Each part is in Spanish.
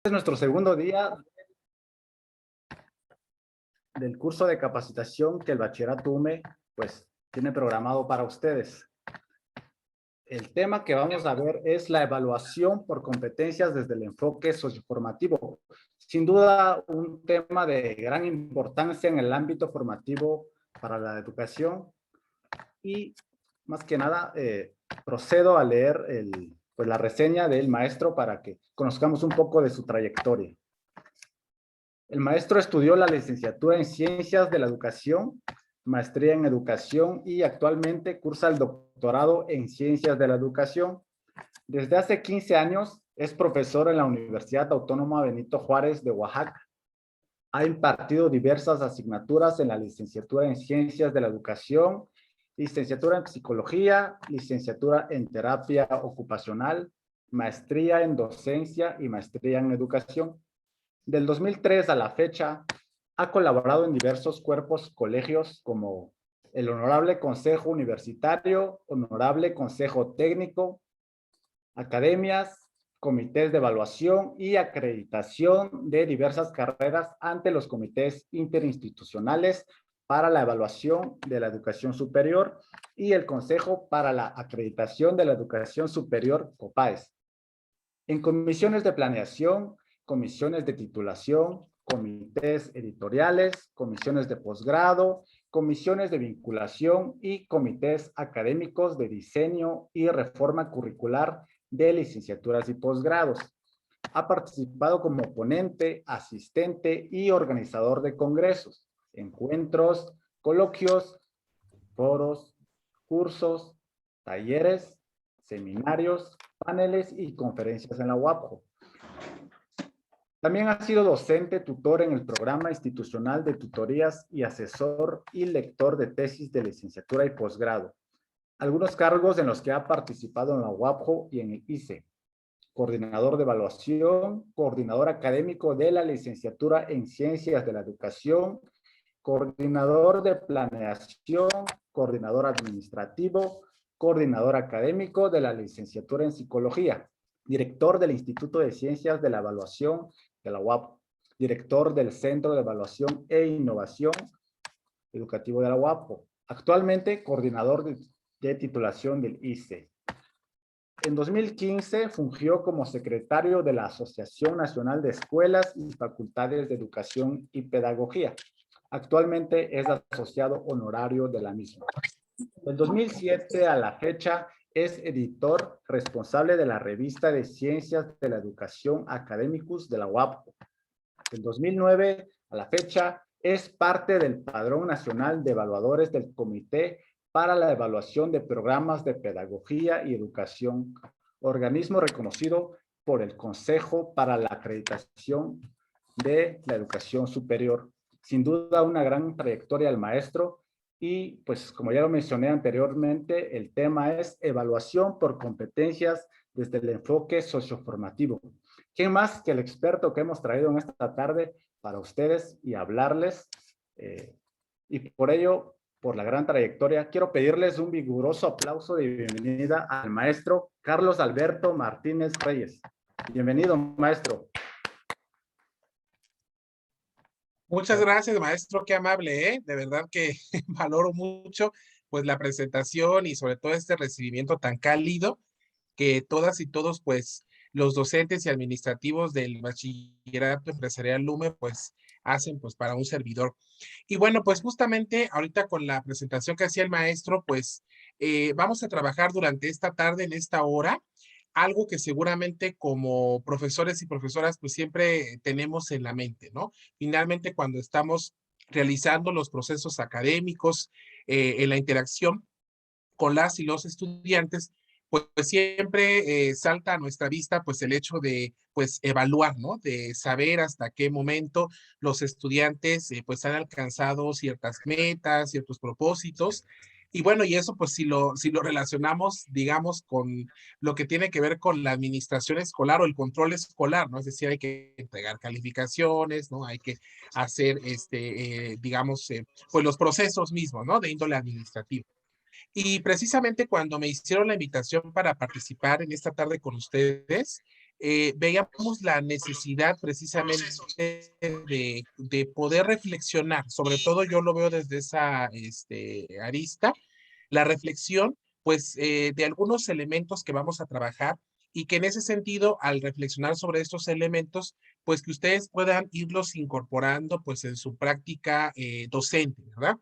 Es nuestro segundo día del curso de capacitación que el Bachillerato UME pues tiene programado para ustedes. El tema que vamos a ver es la evaluación por competencias desde el enfoque socioformativo. Sin duda, un tema de gran importancia en el ámbito formativo para la educación y más que nada procedo a leer pues, la reseña del maestro para que conozcamos un poco de su trayectoria. El maestro estudió la licenciatura en Ciencias de la Educación, maestría en Educación y actualmente cursa el doctorado en Ciencias de la Educación. Desde hace 15 años es profesor en la Universidad Autónoma Benito Juárez de Oaxaca. Ha impartido diversas asignaturas en la licenciatura en Ciencias de la Educación, licenciatura en Psicología, licenciatura en Terapia Ocupacional, maestría en Docencia y maestría en Educación. Del 2003 a la fecha, ha colaborado en diversos cuerpos colegios como el Honorable Consejo Universitario, Honorable Consejo Técnico, academias, comités de evaluación y acreditación de diversas carreras ante los comités interinstitucionales para la evaluación de la educación superior y el Consejo para la Acreditación de la Educación Superior, COPAES. En comisiones de planeación, comisiones de titulación, comités editoriales, comisiones de posgrado, comisiones de vinculación y comités académicos de diseño y reforma curricular de licenciaturas y posgrados. Ha participado como ponente, asistente y organizador de congresos, encuentros, coloquios, foros, cursos, talleres, seminarios, paneles y conferencias en la UAPJO. También ha sido docente, tutor en el programa institucional de tutorías y asesor y lector de tesis de licenciatura y posgrado. Algunos cargos en los que ha participado en la UAPJO y en el ICE. Coordinador de evaluación, coordinador académico de la licenciatura en Ciencias de la Educación, coordinador de planeación, coordinador administrativo, coordinador académico de la licenciatura en Psicología, director del Instituto de Ciencias de la Evaluación de la UAP, director del Centro de Evaluación e Innovación Educativo de la UAPO, actualmente coordinador de titulación del ICE. En 2015 fungió como secretario de la Asociación Nacional de Escuelas y Facultades de Educación y Pedagogía. Actualmente es asociado honorario de la misma. Del 2007 a la fecha es editor responsable de la revista de Ciencias de la Educación Academicus de la UAPJO. Del 2009 a la fecha es parte del Padrón Nacional de Evaluadores del Comité para la Evaluación de Programas de Pedagogía y Educación, organismo reconocido por el Consejo para la Acreditación de la Educación Superior. Sin duda, una gran trayectoria del maestro y, pues, como ya lo mencioné anteriormente, el tema es evaluación por competencias desde el enfoque socioformativo. ¿Quién más que el experto que hemos traído en esta tarde para ustedes y hablarles? Y por ello, por la gran trayectoria, quiero pedirles un vigoroso aplauso de bienvenida al maestro Carlos Alberto Martínez Reyes. Bienvenido, maestro. Muchas gracias, maestro, qué amable, ¿eh? De verdad que valoro mucho pues la presentación y sobre todo este recibimiento tan cálido que todas y todos pues los docentes y administrativos del Bachillerato Empresarial LUME pues hacen pues para un servidor. Y bueno, pues justamente ahorita con la presentación que hacía el maestro pues vamos a trabajar durante esta tarde en esta hora algo que seguramente como profesores y profesoras pues siempre tenemos en la mente, ¿no? Finalmente cuando estamos realizando los procesos académicos en la interacción con las y los estudiantes, pues siempre salta a nuestra vista pues el hecho de pues evaluar, ¿no? De saber hasta qué momento los estudiantes pues han alcanzado ciertas metas, ciertos propósitos. Y bueno, y eso pues si lo relacionamos, digamos, con lo que tiene que ver con la administración escolar o el control escolar, ¿no? Es decir, hay que entregar calificaciones, ¿no? Hay que hacer, digamos, pues los procesos mismos, ¿no? De índole administrativa. Y precisamente cuando me hicieron la invitación para participar en esta tarde con ustedes, veíamos la necesidad precisamente de poder reflexionar, sobre todo yo lo veo desde esa arista, la reflexión, pues, de algunos elementos que vamos a trabajar y que en ese sentido, al reflexionar sobre estos elementos, pues que ustedes puedan irlos incorporando pues en su práctica docente, ¿verdad?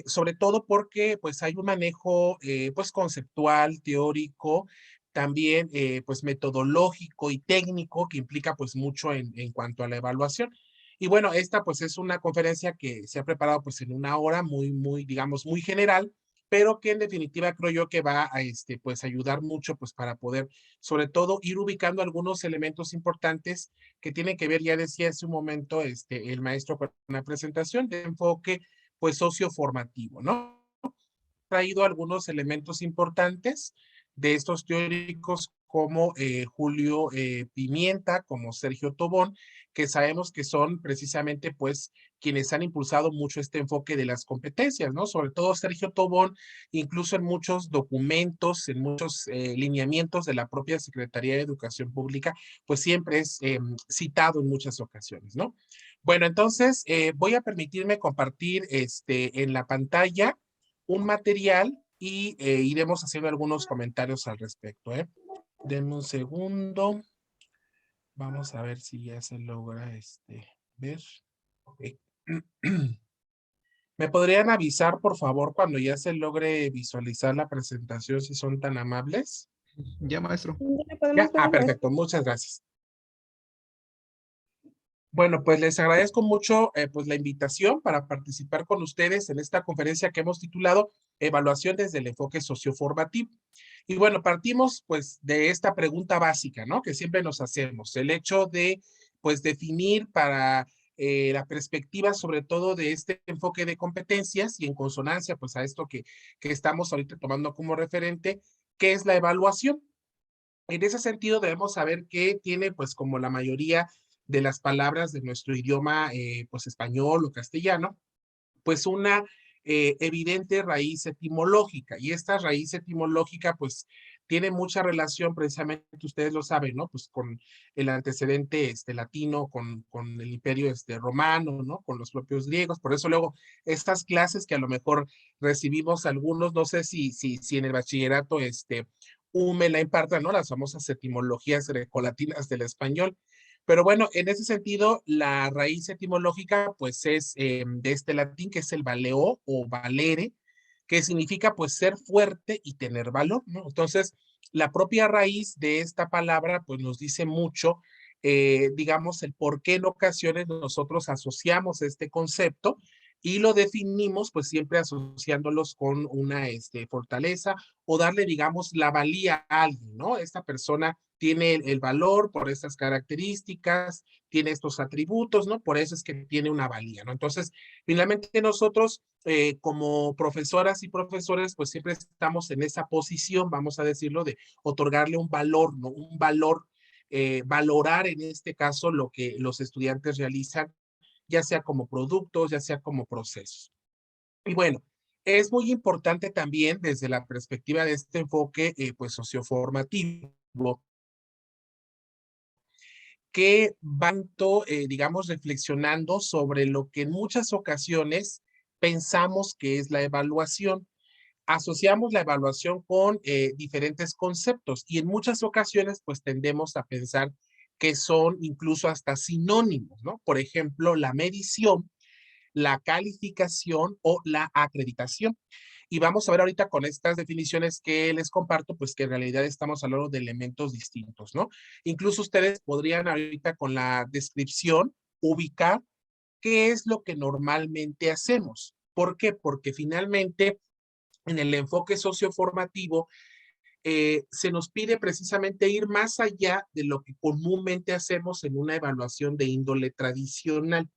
Sobre todo porque pues hay un manejo pues conceptual, teórico, también pues metodológico y técnico que implica pues mucho en cuanto a la evaluación. Y bueno, esta pues es una conferencia que se ha preparado pues en una hora digamos, muy general, pero que en definitiva creo yo que va a pues ayudar mucho pues para poder sobre todo ir ubicando algunos elementos importantes que tienen que ver, ya decía hace un momento el maestro con una presentación de enfoque pues socioformativo, ¿no? Traído algunos elementos importantes de estos teóricos como Julio Pimienta, como Sergio Tobón, que sabemos que son precisamente pues quienes han impulsado mucho este enfoque de las competencias, ¿no? Sobre todo Sergio Tobón, incluso en muchos documentos, en muchos lineamientos de la propia Secretaría de Educación Pública, pues siempre es citado en muchas ocasiones, ¿no? Bueno, entonces voy a permitirme compartir en la pantalla un material y iremos haciendo algunos comentarios al respecto, ¿eh? Denme un segundo. Vamos a ver si ya se logra ver. Ok. ¿Me podrían avisar, por favor, cuando ya se logre visualizar la presentación, si son tan amables? Ya, maestro. Ya podemos Ya, ver. perfecto, muchas gracias. Bueno, pues les agradezco mucho pues la invitación para participar con ustedes en esta conferencia que hemos titulado Evaluación desde el enfoque socioformativo. Y bueno, partimos pues de esta pregunta básica, ¿no? Que siempre nos hacemos, el hecho de pues definir para la perspectiva sobre todo de este enfoque de competencias y en consonancia pues a esto que estamos ahorita tomando como referente, ¿qué es la evaluación? En ese sentido debemos saber que tiene pues como la mayoría de las palabras de nuestro idioma pues español o castellano, pues una evidente raíz etimológica. Y esta raíz etimológica, pues, tiene mucha relación, precisamente, ustedes lo saben, ¿no? Pues con el antecedente latino, con el imperio romano, ¿no? Con los propios griegos. Por eso luego, estas clases que a lo mejor recibimos algunos, no sé si en el bachillerato UME la imparta, ¿no? Las famosas etimologías grecolatinas del español. Pero bueno, en ese sentido, la raíz etimológica, pues es de este latín, que es el valeo o valere, que significa pues ser fuerte y tener valor, ¿no? Entonces, la propia raíz de esta palabra, pues nos dice mucho, digamos, el por qué en ocasiones nosotros asociamos este concepto y lo definimos, pues siempre asociándolos con una fortaleza o darle, digamos, la valía a alguien, ¿no? Esta persona tiene el valor por estas características, tiene estos atributos, ¿no? Por eso es que tiene una valía, ¿no? Entonces, finalmente nosotros como profesoras y profesores, pues siempre estamos en esa posición, vamos a decirlo, de otorgarle un valor, ¿no? Un valor, valorar en este caso lo que los estudiantes realizan, ya sea como productos, ya sea como procesos. Y bueno, es muy importante también desde la perspectiva de este enfoque pues socioformativo que van, digamos, reflexionando sobre lo que en muchas ocasiones pensamos que es la evaluación. Asociamos la evaluación con diferentes conceptos y en muchas ocasiones pues tendemos a pensar que son incluso hasta sinónimos, ¿no? Por ejemplo, la medición, la calificación o la acreditación. Y vamos a ver ahorita con estas definiciones que les comparto, pues que en realidad estamos hablando de elementos distintos, ¿no? Incluso ustedes podrían ahorita con la descripción ubicar qué es lo que normalmente hacemos. ¿Por qué? Porque finalmente en el enfoque socioformativo se nos pide precisamente ir más allá de lo que comúnmente hacemos en una evaluación de índole tradicional,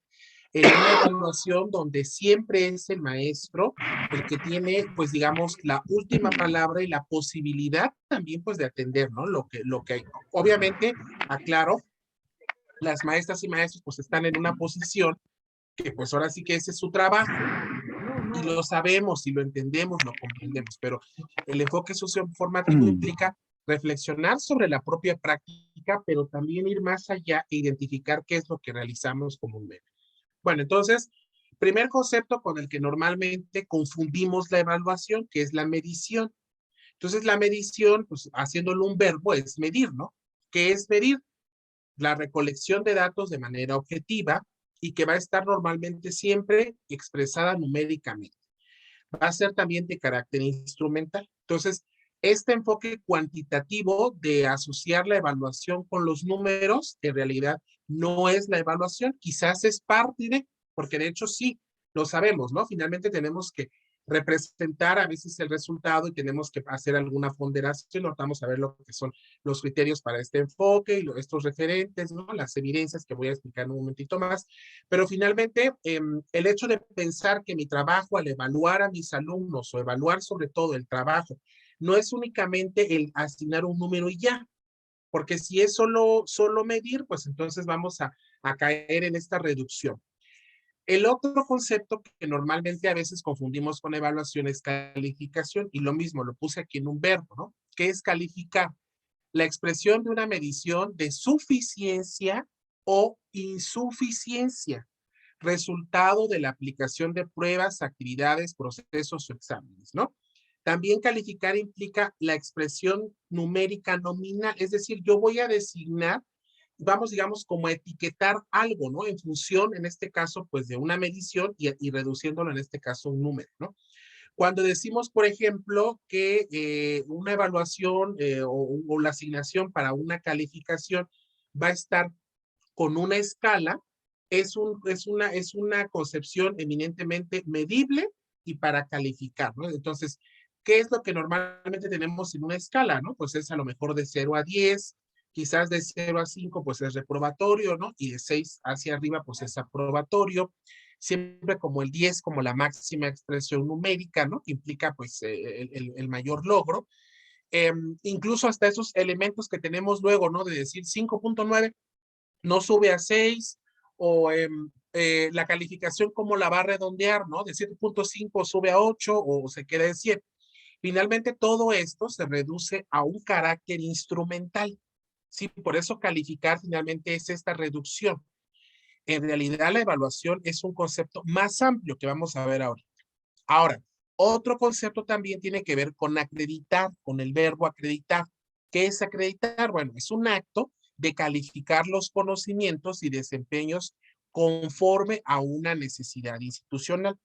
en una evaluación donde siempre es el maestro el que tiene, pues digamos, la última palabra y la posibilidad también, pues de atender, ¿no? Lo que hay. Obviamente, aclaro, las maestras y maestros pues están en una posición que pues ahora sí que ese es su trabajo y lo sabemos y lo entendemos, lo comprendemos, pero el enfoque socioformativo implica reflexionar sobre la propia práctica básica, pero también ir más allá e identificar qué es lo que realizamos comúnmente. Bueno, entonces, primer concepto con el que normalmente confundimos la evaluación, que es la medición. Entonces, la medición, pues haciéndolo un verbo, es medir, ¿no? ¿Qué es medir? La recolección de datos de manera objetiva y que va a estar normalmente siempre expresada numéricamente. Va a ser también de carácter instrumental. Entonces, este enfoque cuantitativo de asociar la evaluación con los números, en realidad no es la evaluación, quizás es parte de, porque de hecho sí, lo sabemos, ¿no? Finalmente tenemos que representar a veces el resultado y tenemos que hacer alguna ponderación, nos vamos a ver lo que son los criterios para este enfoque y estos referentes, ¿no? Las evidencias que voy a explicar en un momentito más, pero finalmente el hecho de pensar que mi trabajo al evaluar a mis alumnos o evaluar sobre todo el trabajo no es únicamente el asignar un número y ya, porque si es solo medir, pues entonces vamos a caer en esta reducción. El otro concepto que normalmente a veces confundimos con evaluación es calificación, y lo mismo, lo puse aquí en un verbo, ¿no? ¿Qué es calificar? La expresión de una medición de suficiencia o insuficiencia, resultado de la aplicación de pruebas, actividades, procesos o exámenes, ¿no? También calificar implica la expresión numérica nominal, es decir, yo voy a designar, vamos, digamos, como a etiquetar algo, ¿no? En función, en este caso, pues de una medición y reduciéndolo, en este caso, un número, ¿no? Cuando decimos, por ejemplo, que una evaluación o la asignación para una calificación va a estar con una escala, es una concepción eminentemente medible y para calificar, ¿no? Entonces, ¿qué es lo que normalmente tenemos en una escala, no? Pues es a lo mejor de 0 a 10, quizás de 0 a 5, pues es reprobatorio, ¿no? Y de 6 hacia arriba, pues es aprobatorio. Siempre como el 10 como la máxima expresión numérica, ¿no? Que implica, pues, el mayor logro. Incluso hasta esos elementos que tenemos luego, ¿no? De decir 5.9 no sube a 6, o la calificación cómo la va a redondear, ¿no? De 7.5 sube a 8 o se queda en 7. Finalmente, todo esto se reduce a un carácter instrumental. Sí, por eso calificar finalmente es esta reducción. En realidad, la evaluación es un concepto más amplio que vamos a ver ahora. Ahora, otro concepto también tiene que ver con acreditar, con el verbo acreditar. ¿Qué es acreditar? Bueno, es un acto de calificar los conocimientos y desempeños conforme a una necesidad institucional.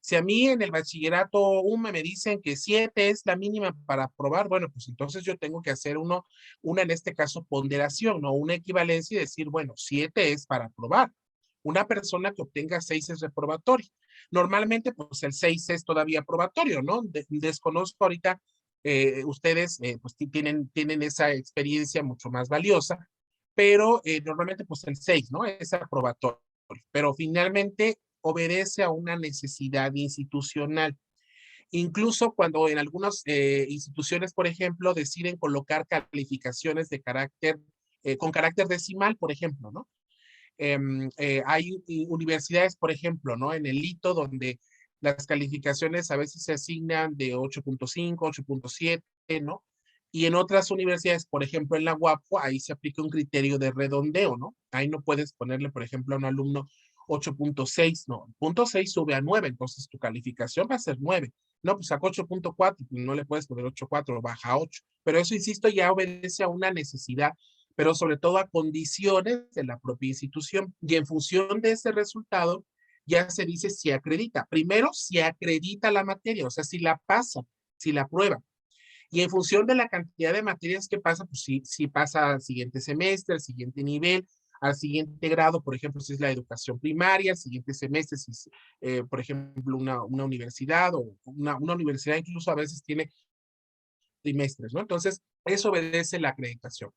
Si a mí en el bachillerato UMA me dicen que 7 es la mínima para aprobar, bueno, pues entonces yo tengo que hacer una en este caso ponderación, ¿no? Una equivalencia y decir, bueno, 7 es para aprobar. Una persona que obtenga 6 es reprobatorio. Normalmente, pues el 6 es todavía aprobatorio, ¿no? Desconozco ahorita, ustedes pues tienen esa experiencia mucho más valiosa, pero normalmente pues el 6, ¿no? Es aprobatorio. Pero finalmente obedece a una necesidad institucional. Incluso cuando en algunas instituciones, por ejemplo, deciden colocar calificaciones de carácter, con carácter decimal, por ejemplo, ¿no? Hay universidades, por ejemplo, ¿no? En el hito donde las calificaciones a veces se asignan de 8.5, 8.7, ¿no? Y en otras universidades, por ejemplo, en la UAPO, ahí se aplica un criterio de redondeo, ¿no? Ahí no puedes ponerle, por ejemplo, a un alumno 8.6, no, punto 6 sube a 9, entonces tu calificación va a ser 9. No, pues sacó 8.4, no le puedes poner 8.4, baja a 8. Pero eso, insisto, ya obedece a una necesidad, pero sobre todo a condiciones de la propia institución. Y en función de ese resultado, ya se dice si acredita. Primero, si acredita la materia, o sea, si la pasa, si la prueba. Y en función de la cantidad de materias que pasa, pues si pasa al siguiente semestre, al siguiente nivel, al siguiente grado, por ejemplo, si es la educación primaria, al siguiente semestre, si es, por ejemplo, una universidad o una universidad incluso a veces tiene trimestres, ¿no? Entonces, eso obedece la acreditación.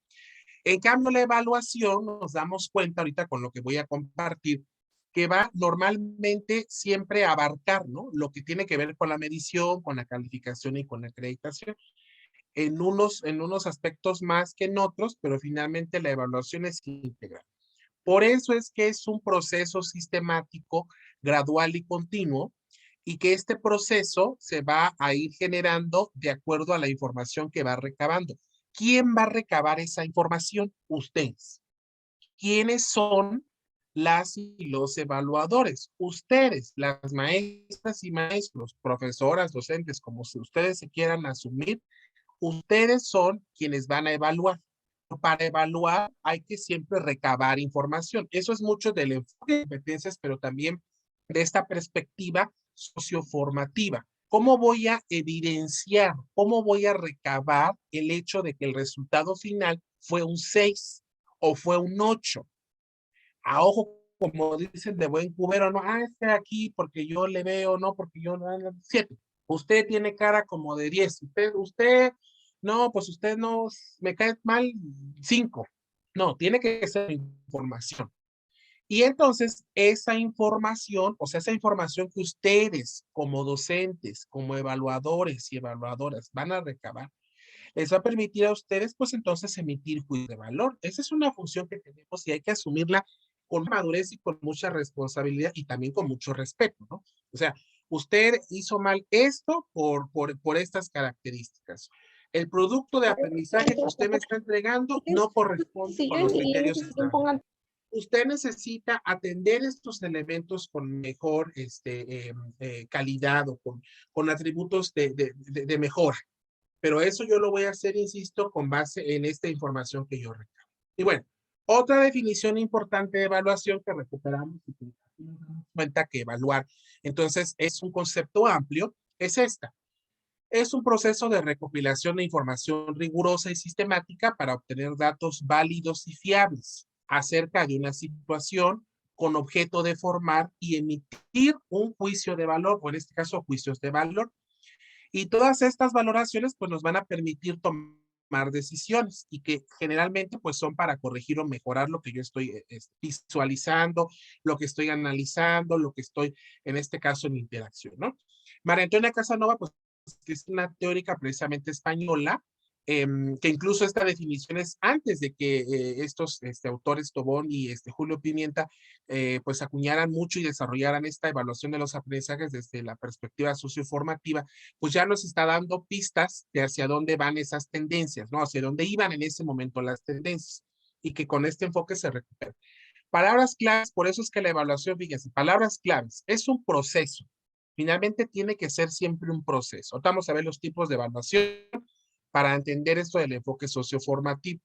En cambio, la evaluación, nos damos cuenta ahorita con lo que voy a compartir, que va normalmente siempre a abarcar, ¿no? Lo que tiene que ver con la medición, con la calificación y con la acreditación. En unos aspectos más que en otros, pero finalmente la evaluación es integral. Por eso es que es un proceso sistemático, gradual y continuo, y que este proceso se va a ir generando de acuerdo a la información que va recabando. ¿quién va a recabar esa información? Ustedes. ¿Quiénes son las y los evaluadores? Ustedes, las maestras y maestros, profesoras, docentes, como si ustedes se quieran asumir, ustedes son quienes van a evaluar. Para evaluar hay que siempre recabar información. Eso es mucho del enfoque de competencias, pero también de esta perspectiva socioformativa. ¿Cómo voy a evidenciar, cómo voy a recabar el hecho de que el resultado final fue un 6 o fue un 8? A ojo, como dicen de buen cubero, no, este aquí porque yo le veo, no, porque yo no, 7. Usted tiene cara como de 10. Usted, no, pues usted no, me cae mal 5. No, tiene que ser información. Y entonces esa información, o sea, esa información que ustedes como docentes, como evaluadores y evaluadoras van a recabar, les va a permitir a ustedes, pues entonces emitir juicio de valor. Esa es una función que tenemos y hay que asumirla con madurez y con mucha responsabilidad y también con mucho respeto, ¿no? O sea, usted hizo mal esto por estas características. El producto de aprendizaje que usted me está entregando no corresponde con los criterios establecdos. Usted necesita atender estos elementos con mejor calidad o con atributos de mejora. Pero eso yo lo voy a hacer, insisto, con base en esta información que yo recabo. Y bueno, otra definición importante de evaluación que recuperamos y que nos damos cuenta que evaluar, entonces, es un concepto amplio, es esta. Es un proceso de recopilación de información rigurosa y sistemática para obtener datos válidos y fiables acerca de una situación con objeto de formar y emitir un juicio de valor, o en este caso, juicios de valor. Y todas estas valoraciones pues nos van a permitir tomar decisiones y que generalmente pues son para corregir o mejorar lo que yo estoy visualizando, lo que estoy analizando, lo que estoy en este caso en interacción, ¿no? María Antonia Casanova pues es una teórica precisamente española que incluso esta definición es antes de que estos autores Tobón y Julio Pimienta pues acuñaran mucho y desarrollaran esta evaluación de los aprendizajes desde la perspectiva socioformativa, pues ya nos está dando pistas de hacia dónde van esas tendencias, ¿no? Hacia dónde iban en ese momento las tendencias y que con este enfoque se recupera. Palabras claves, por eso es que la evaluación, fíjense, palabras claves, es un proceso. Finalmente tiene que ser siempre un proceso. Ahora vamos a ver los tipos de evaluación para entender esto del enfoque socioformativo.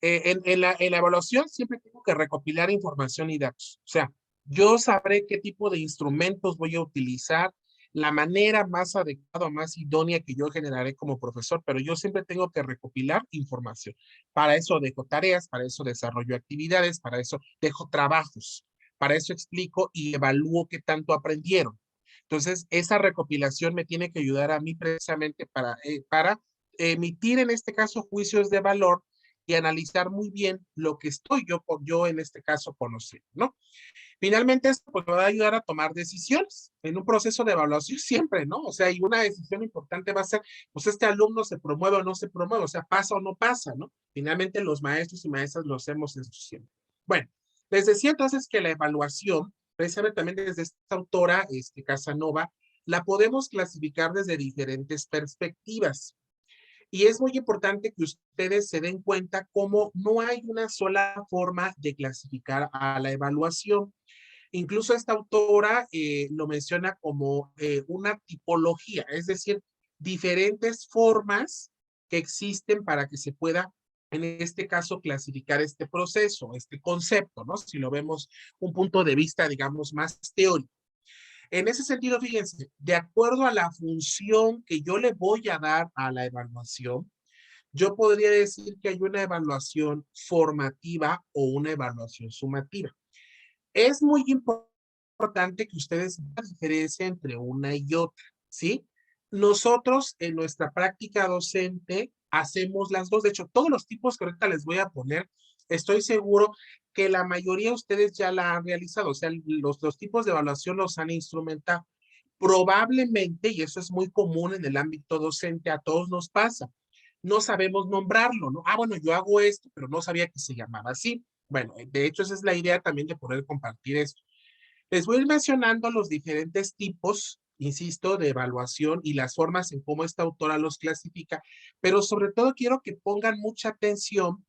En la evaluación siempre tengo que recopilar información y datos. O sea, yo sabré qué tipo de instrumentos voy a utilizar, la manera más adecuada, más idónea que yo generaré como profesor, pero yo siempre tengo que recopilar información. Para eso dejo tareas, para eso desarrollo actividades, para eso dejo trabajos, para eso explico y evalúo qué tanto aprendieron. Entonces, esa recopilación me tiene que ayudar a mí precisamente para emitir en este caso juicios de valor y analizar muy bien lo que estoy yo en este caso conociendo, ¿no? Finalmente, esto pues, me va a ayudar a tomar decisiones en un proceso de evaluación siempre, ¿no? O sea, y una decisión importante va a ser, pues este alumno se promueve o no se promueve, o sea, pasa o no pasa, ¿no? Finalmente, los maestros y maestras lo hacemos eso siempre. Bueno, les decía entonces que la evaluación, precisamente también desde esta autora, Casanova, la podemos clasificar desde diferentes perspectivas. Y es muy importante que ustedes se den cuenta cómo no hay una sola forma de clasificar a la evaluación. Incluso esta autora lo menciona como una tipología, es decir, diferentes formas que existen para que se pueda, en este caso, clasificar este proceso, este concepto, ¿no? Si lo vemos un punto de vista, digamos, más teórico. En ese sentido, fíjense, de acuerdo a la función que yo le voy a dar a la evaluación, yo podría decir que hay una evaluación formativa o una evaluación sumativa. Es muy importante que ustedes vean la diferencia entre una y otra, ¿sí? Nosotros en nuestra práctica docente hacemos las dos. De hecho, todos los tipos que ahorita les voy a poner, estoy seguro que la mayoría de ustedes ya la han realizado. O sea, los tipos de evaluación los han instrumentado. Probablemente, y eso es muy común en el ámbito docente, a todos nos pasa. No sabemos nombrarlo, ¿no? Ah, bueno, yo hago esto, pero no sabía que se llamaba así. Bueno, de hecho, esa es la idea también de poder compartir esto. Les voy a ir mencionando los diferentes tipos insisto, de evaluación y las formas en cómo esta autora los clasifica, pero sobre todo quiero que pongan mucha atención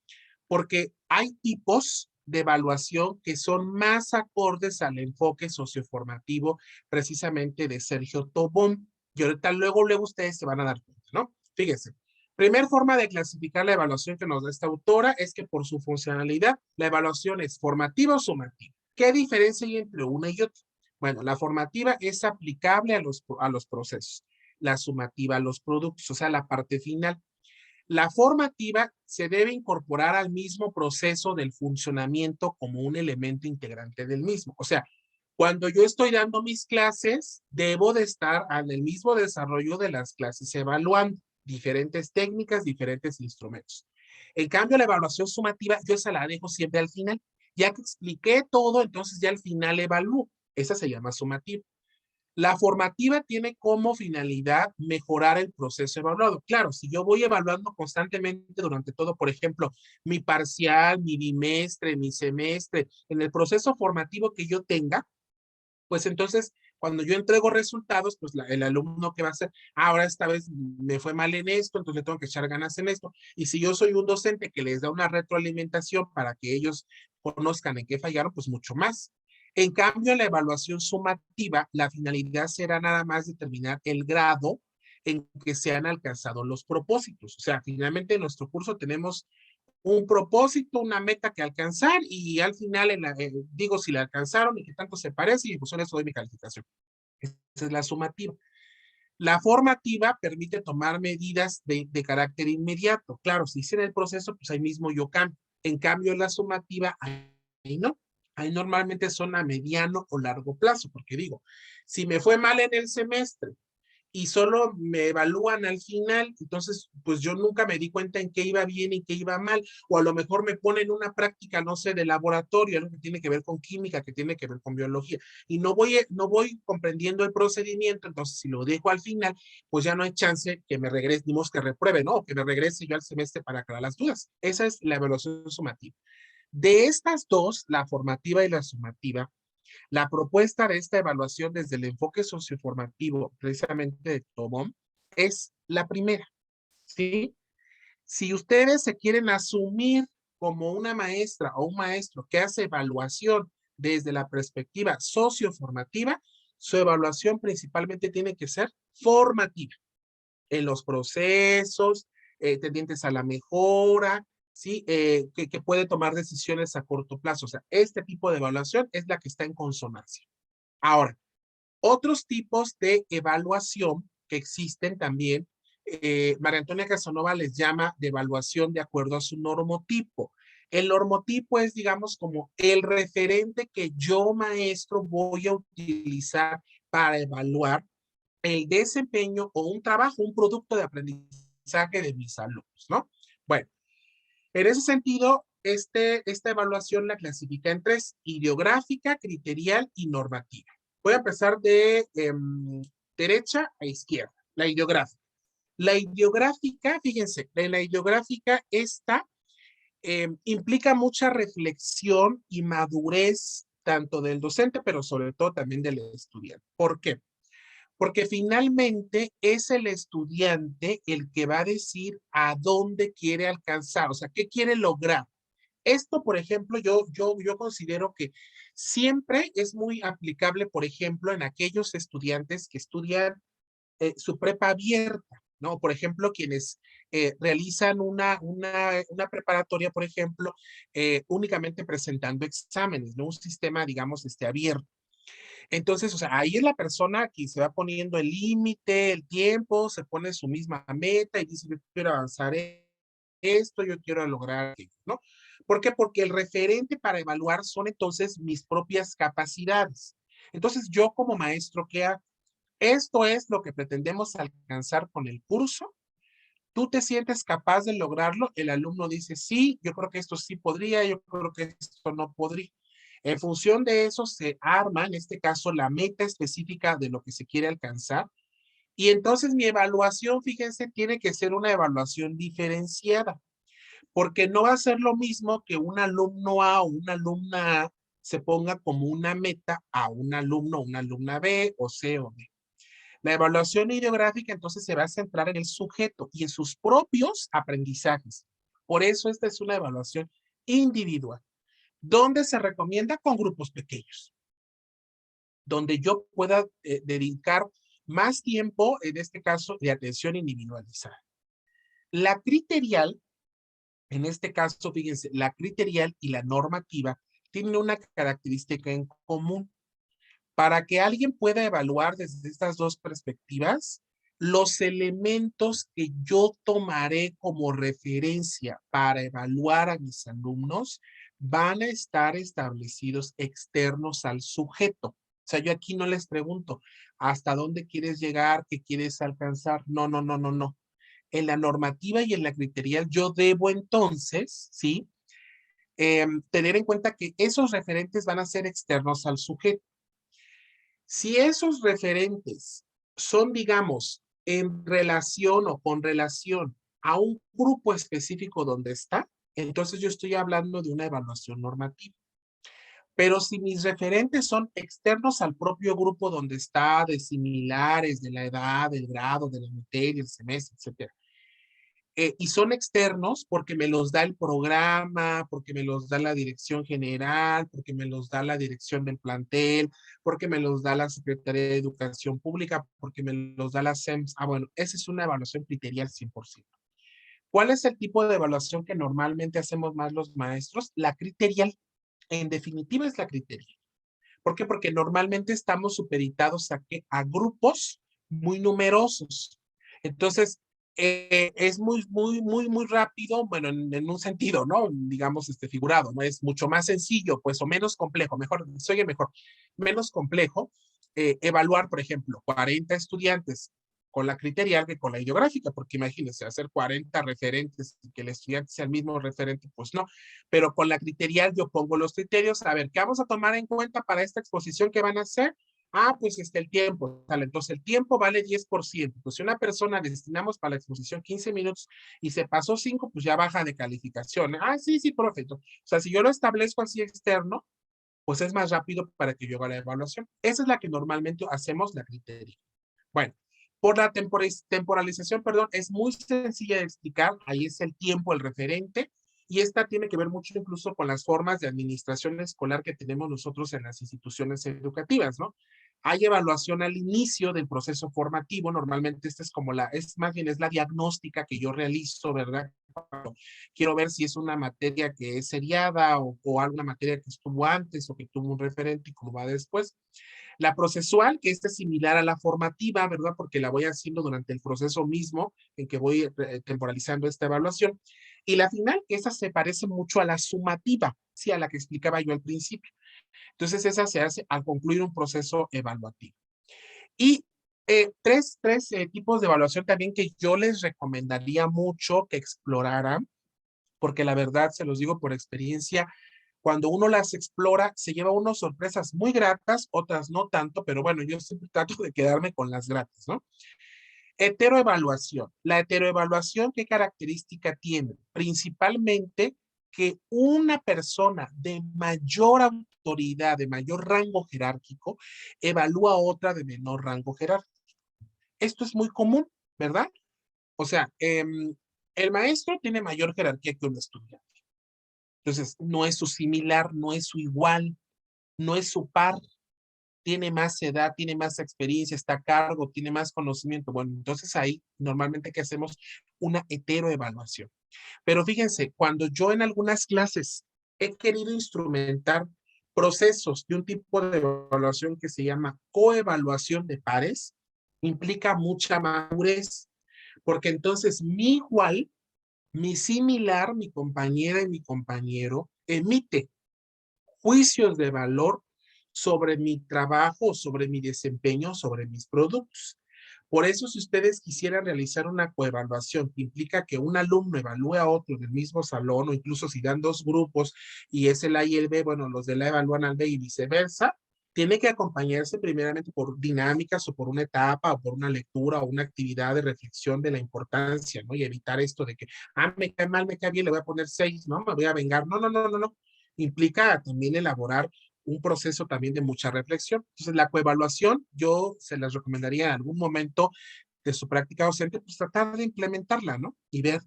porque hay tipos de evaluación que son más acordes al enfoque socioformativo precisamente de Sergio Tobón. Y ahorita luego ustedes se van a dar cuenta, ¿no? Fíjense. Primer forma de clasificar la evaluación que nos da esta autora es que por su funcionalidad, la evaluación es formativa o sumativa. ¿Qué diferencia hay entre una y otra? Bueno, la formativa es aplicable a los procesos, la sumativa a los productos, o sea, la parte final. La formativa se debe incorporar al mismo proceso del funcionamiento como un elemento integrante del mismo. O sea, cuando yo estoy dando mis clases, debo de estar en el mismo desarrollo de las clases evaluando diferentes técnicas, diferentes instrumentos. En cambio, la evaluación sumativa, yo se la dejo siempre al final. Ya que expliqué todo, entonces ya al final evalúo. Esa se llama sumativa. La formativa tiene como finalidad mejorar el proceso evaluado. Claro, si yo voy evaluando constantemente durante todo, por ejemplo, mi parcial, mi bimestre, mi semestre, en el proceso formativo que yo tenga, pues entonces cuando yo entrego resultados, pues el alumno que va a hacer, ahora esta vez me fue mal en esto, entonces le tengo que echar ganas en esto. Y si yo soy un docente que les da una retroalimentación para que ellos conozcan en qué fallaron, pues mucho más. En cambio, la evaluación sumativa, la finalidad será nada más determinar el grado en que se han alcanzado los propósitos. O sea, finalmente en nuestro curso tenemos un propósito, una meta que alcanzar y al final digo si la alcanzaron y qué tanto se parece y pues eso doy mi calificación. Esa es la sumativa. La formativa permite tomar medidas de carácter inmediato. Claro, si hice en el proceso, pues ahí mismo yo cambio. En cambio, la sumativa, ahí no. Ahí normalmente son a mediano o largo plazo, porque digo, si me fue mal en el semestre y solo me evalúan al final, entonces pues yo nunca me di cuenta en qué iba bien y qué iba mal, o a lo mejor me ponen una práctica, no sé, de laboratorio, algo que tiene que ver con química, que tiene que ver con biología, y no voy comprendiendo el procedimiento, entonces si lo dejo al final, pues ya no hay chance que me regrese, ni que repruebe, ¿no? Que me regrese yo al semestre para aclarar las dudas. Esa es la evaluación sumativa. De estas dos, la formativa y la sumativa, la propuesta de esta evaluación desde el enfoque socioformativo, precisamente de Tobón, es la primera, ¿sí? Si ustedes se quieren asumir como una maestra o un maestro que hace evaluación desde la perspectiva socioformativa, su evaluación principalmente tiene que ser formativa en los procesos, tendientes a la mejora, ¿sí? Que puede tomar decisiones a corto plazo. O sea, este tipo de evaluación es la que está en consonancia. Ahora, otros tipos de evaluación que existen también, María Antonia Casanova les llama de evaluación de acuerdo a su normotipo. El normotipo es, digamos, como el referente que yo, maestro, voy a utilizar para evaluar el desempeño o un trabajo, un producto de aprendizaje de mis alumnos, ¿no? Bueno, en ese sentido, esta evaluación la clasifica en tres: ideográfica, criterial y normativa. Voy a empezar de derecha a izquierda, la ideográfica. La ideográfica, fíjense, en la ideográfica esta implica mucha reflexión y madurez tanto del docente, pero sobre todo también del estudiante. ¿Por qué? Porque finalmente es el estudiante el que va a decir a dónde quiere alcanzar, o sea, qué quiere lograr. Esto, por ejemplo, yo considero que siempre es muy aplicable, por ejemplo, en aquellos estudiantes que estudian su prepa abierta, ¿no? Por ejemplo, quienes realizan una preparatoria, por ejemplo, únicamente presentando exámenes, ¿no? Un sistema, digamos, abierto. Entonces, o sea, ahí es la persona que se va poniendo el límite, el tiempo, se pone su misma meta y dice, yo quiero avanzar en esto, yo quiero lograr aquello, ¿no? ¿Por qué? Porque el referente para evaluar son entonces mis propias capacidades. Entonces, yo como maestro, ¿qué hago? Esto es lo que pretendemos alcanzar con el curso. ¿Tú te sientes capaz de lograrlo? El alumno dice, sí, yo creo que esto sí podría, yo creo que esto no podría. En función de eso se arma, en este caso, la meta específica de lo que se quiere alcanzar. Y entonces mi evaluación, fíjense, tiene que ser una evaluación diferenciada, porque no va a ser lo mismo que un alumno A o una alumna A se ponga como una meta a un alumno, una alumna B o C o D. La evaluación ideográfica entonces se va a centrar en el sujeto y en sus propios aprendizajes. Por eso esta es una evaluación individual, donde se recomienda con grupos pequeños, donde yo pueda dedicar más tiempo, en este caso, de atención individualizada. La criterial, en este caso, fíjense, la criterial y la normativa tienen una característica en común. Para que alguien pueda evaluar desde estas dos perspectivas, los elementos que yo tomaré como referencia para evaluar a mis alumnos van a estar establecidos externos al sujeto. O sea, yo aquí no les pregunto, ¿hasta dónde quieres llegar? ¿Qué quieres alcanzar? No, no, no, no, no. En la normativa y en la criterial yo debo entonces, ¿sí? Tener en cuenta que esos referentes van a ser externos al sujeto. Si esos referentes son, digamos, en relación o con relación a un grupo específico donde está, entonces yo estoy hablando de una evaluación normativa. Pero si mis referentes son externos al propio grupo donde está, de similares, de la edad, del grado, de la materia, el semestre, etcétera, y son externos porque me los da el programa, porque me los da la dirección general, porque me los da la dirección del plantel, porque me los da la Secretaría de Educación Pública, porque me los da la SEMS. Ah, bueno, esa es una evaluación criterial 100%. ¿Cuál es el tipo de evaluación que normalmente hacemos más los maestros? La criterial. En definitiva es la criterial. ¿Por qué? Porque normalmente estamos supeditados a grupos muy numerosos. Entonces, es muy rápido, bueno, en un sentido, ¿no? Digamos, figurado, ¿no? Es mucho más sencillo, pues, o menos complejo, mejor, se oye mejor, menos complejo, evaluar, por ejemplo, 40 estudiantes con la criterial que con la ideográfica, porque imagínense, hacer 40 referentes y que el estudiante sea el mismo referente, pues no, pero con la criterial yo pongo los criterios, a ver, ¿qué vamos a tomar en cuenta para esta exposición que van a hacer? Ah, pues el tiempo, ¿sale? Entonces el tiempo vale 10%. Pues si una persona destinamos para la exposición 15 minutos y se pasó 5, pues ya baja de calificación. Ah, sí, sí, profe. O sea, si yo lo establezco así externo, pues es más rápido para que yo haga la evaluación. Esa es la que normalmente hacemos, la criterio. Bueno, por la temporalización, perdón, es muy sencilla de explicar. Ahí es el tiempo, el referente. Y esta tiene que ver mucho incluso con las formas de administración escolar que tenemos nosotros en las instituciones educativas, ¿no? Hay evaluación al inicio del proceso formativo. Normalmente esta es como es más bien es la diagnóstica que yo realizo, ¿verdad? Quiero ver si es una materia que es seriada o alguna materia que estuvo antes o que tuvo un referente y cómo va después. La procesual, que esta es similar a la formativa, ¿verdad? Porque la voy haciendo durante el proceso mismo en que voy temporalizando esta evaluación. Y la final, que esa se parece mucho a la sumativa, sí, a la que explicaba yo al principio. Entonces, esa se hace al concluir un proceso evaluativo. Y tres tipos de evaluación también que yo les recomendaría mucho que exploraran, porque la verdad, se los digo por experiencia, cuando uno las explora, se lleva unas sorpresas muy gratas, otras no tanto, pero bueno, yo siempre trato de quedarme con las gratas, ¿no? Heteroevaluación. La heteroevaluación, ¿qué característica tiene? Principalmente que una persona de mayor autoridad, de mayor rango jerárquico, evalúa a otra de menor rango jerárquico. Esto es muy común, ¿verdad? O sea, el maestro tiene mayor jerarquía que un estudiante. Entonces, no es su similar, no es su igual, no es su par, tiene más edad, tiene más experiencia, está a cargo, tiene más conocimiento. Bueno, entonces ahí normalmente que hacemos una heteroevaluación. Pero fíjense, cuando yo en algunas clases he querido instrumentar procesos de un tipo de evaluación que se llama coevaluación de pares, implica mucha madurez, porque entonces mi igual, mi similar, mi compañera y mi compañero emite juicios de valor sobre mi trabajo, sobre mi desempeño, sobre mis productos. Por eso, si ustedes quisieran realizar una coevaluación que implica que un alumno evalúe a otro del mismo salón, o incluso si dan dos grupos y es el A y el B, bueno, los del A evalúan al B y viceversa, tiene que acompañarse primeramente por dinámicas o por una etapa o por una lectura o una actividad de reflexión de la importancia, ¿no? Y evitar esto de que, me cae mal, me cae bien, le voy a poner 6, ¿no? Me voy a vengar. No, no, no, no, no. Implica también elaborar un proceso también de mucha reflexión. Entonces, la coevaluación, yo se las recomendaría en algún momento de su práctica docente, pues tratar de implementarla, ¿no? Y ver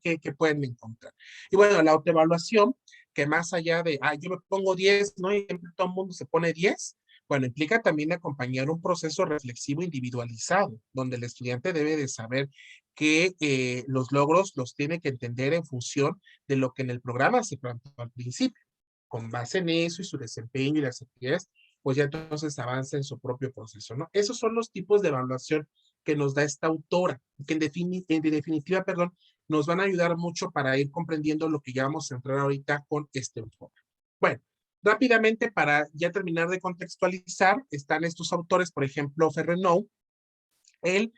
qué pueden encontrar. Y bueno, la autoevaluación, que más allá de, yo me pongo 10, ¿no? Y siempre todo el mundo se pone 10, bueno, implica también acompañar un proceso reflexivo individualizado, donde el estudiante debe de saber que los logros los tiene que entender en función de lo que en el programa se planteó al principio. Con base en eso y su desempeño y las actividades, pues ya entonces avanza en su propio proceso, ¿no? Esos son los tipos de evaluación que nos da esta autora, que en definitiva, perdón, nos van a ayudar mucho para ir comprendiendo lo que ya vamos a entrar ahorita con este enfoque. Bueno, rápidamente para ya terminar de contextualizar, están estos autores, por ejemplo, Ferrenou, él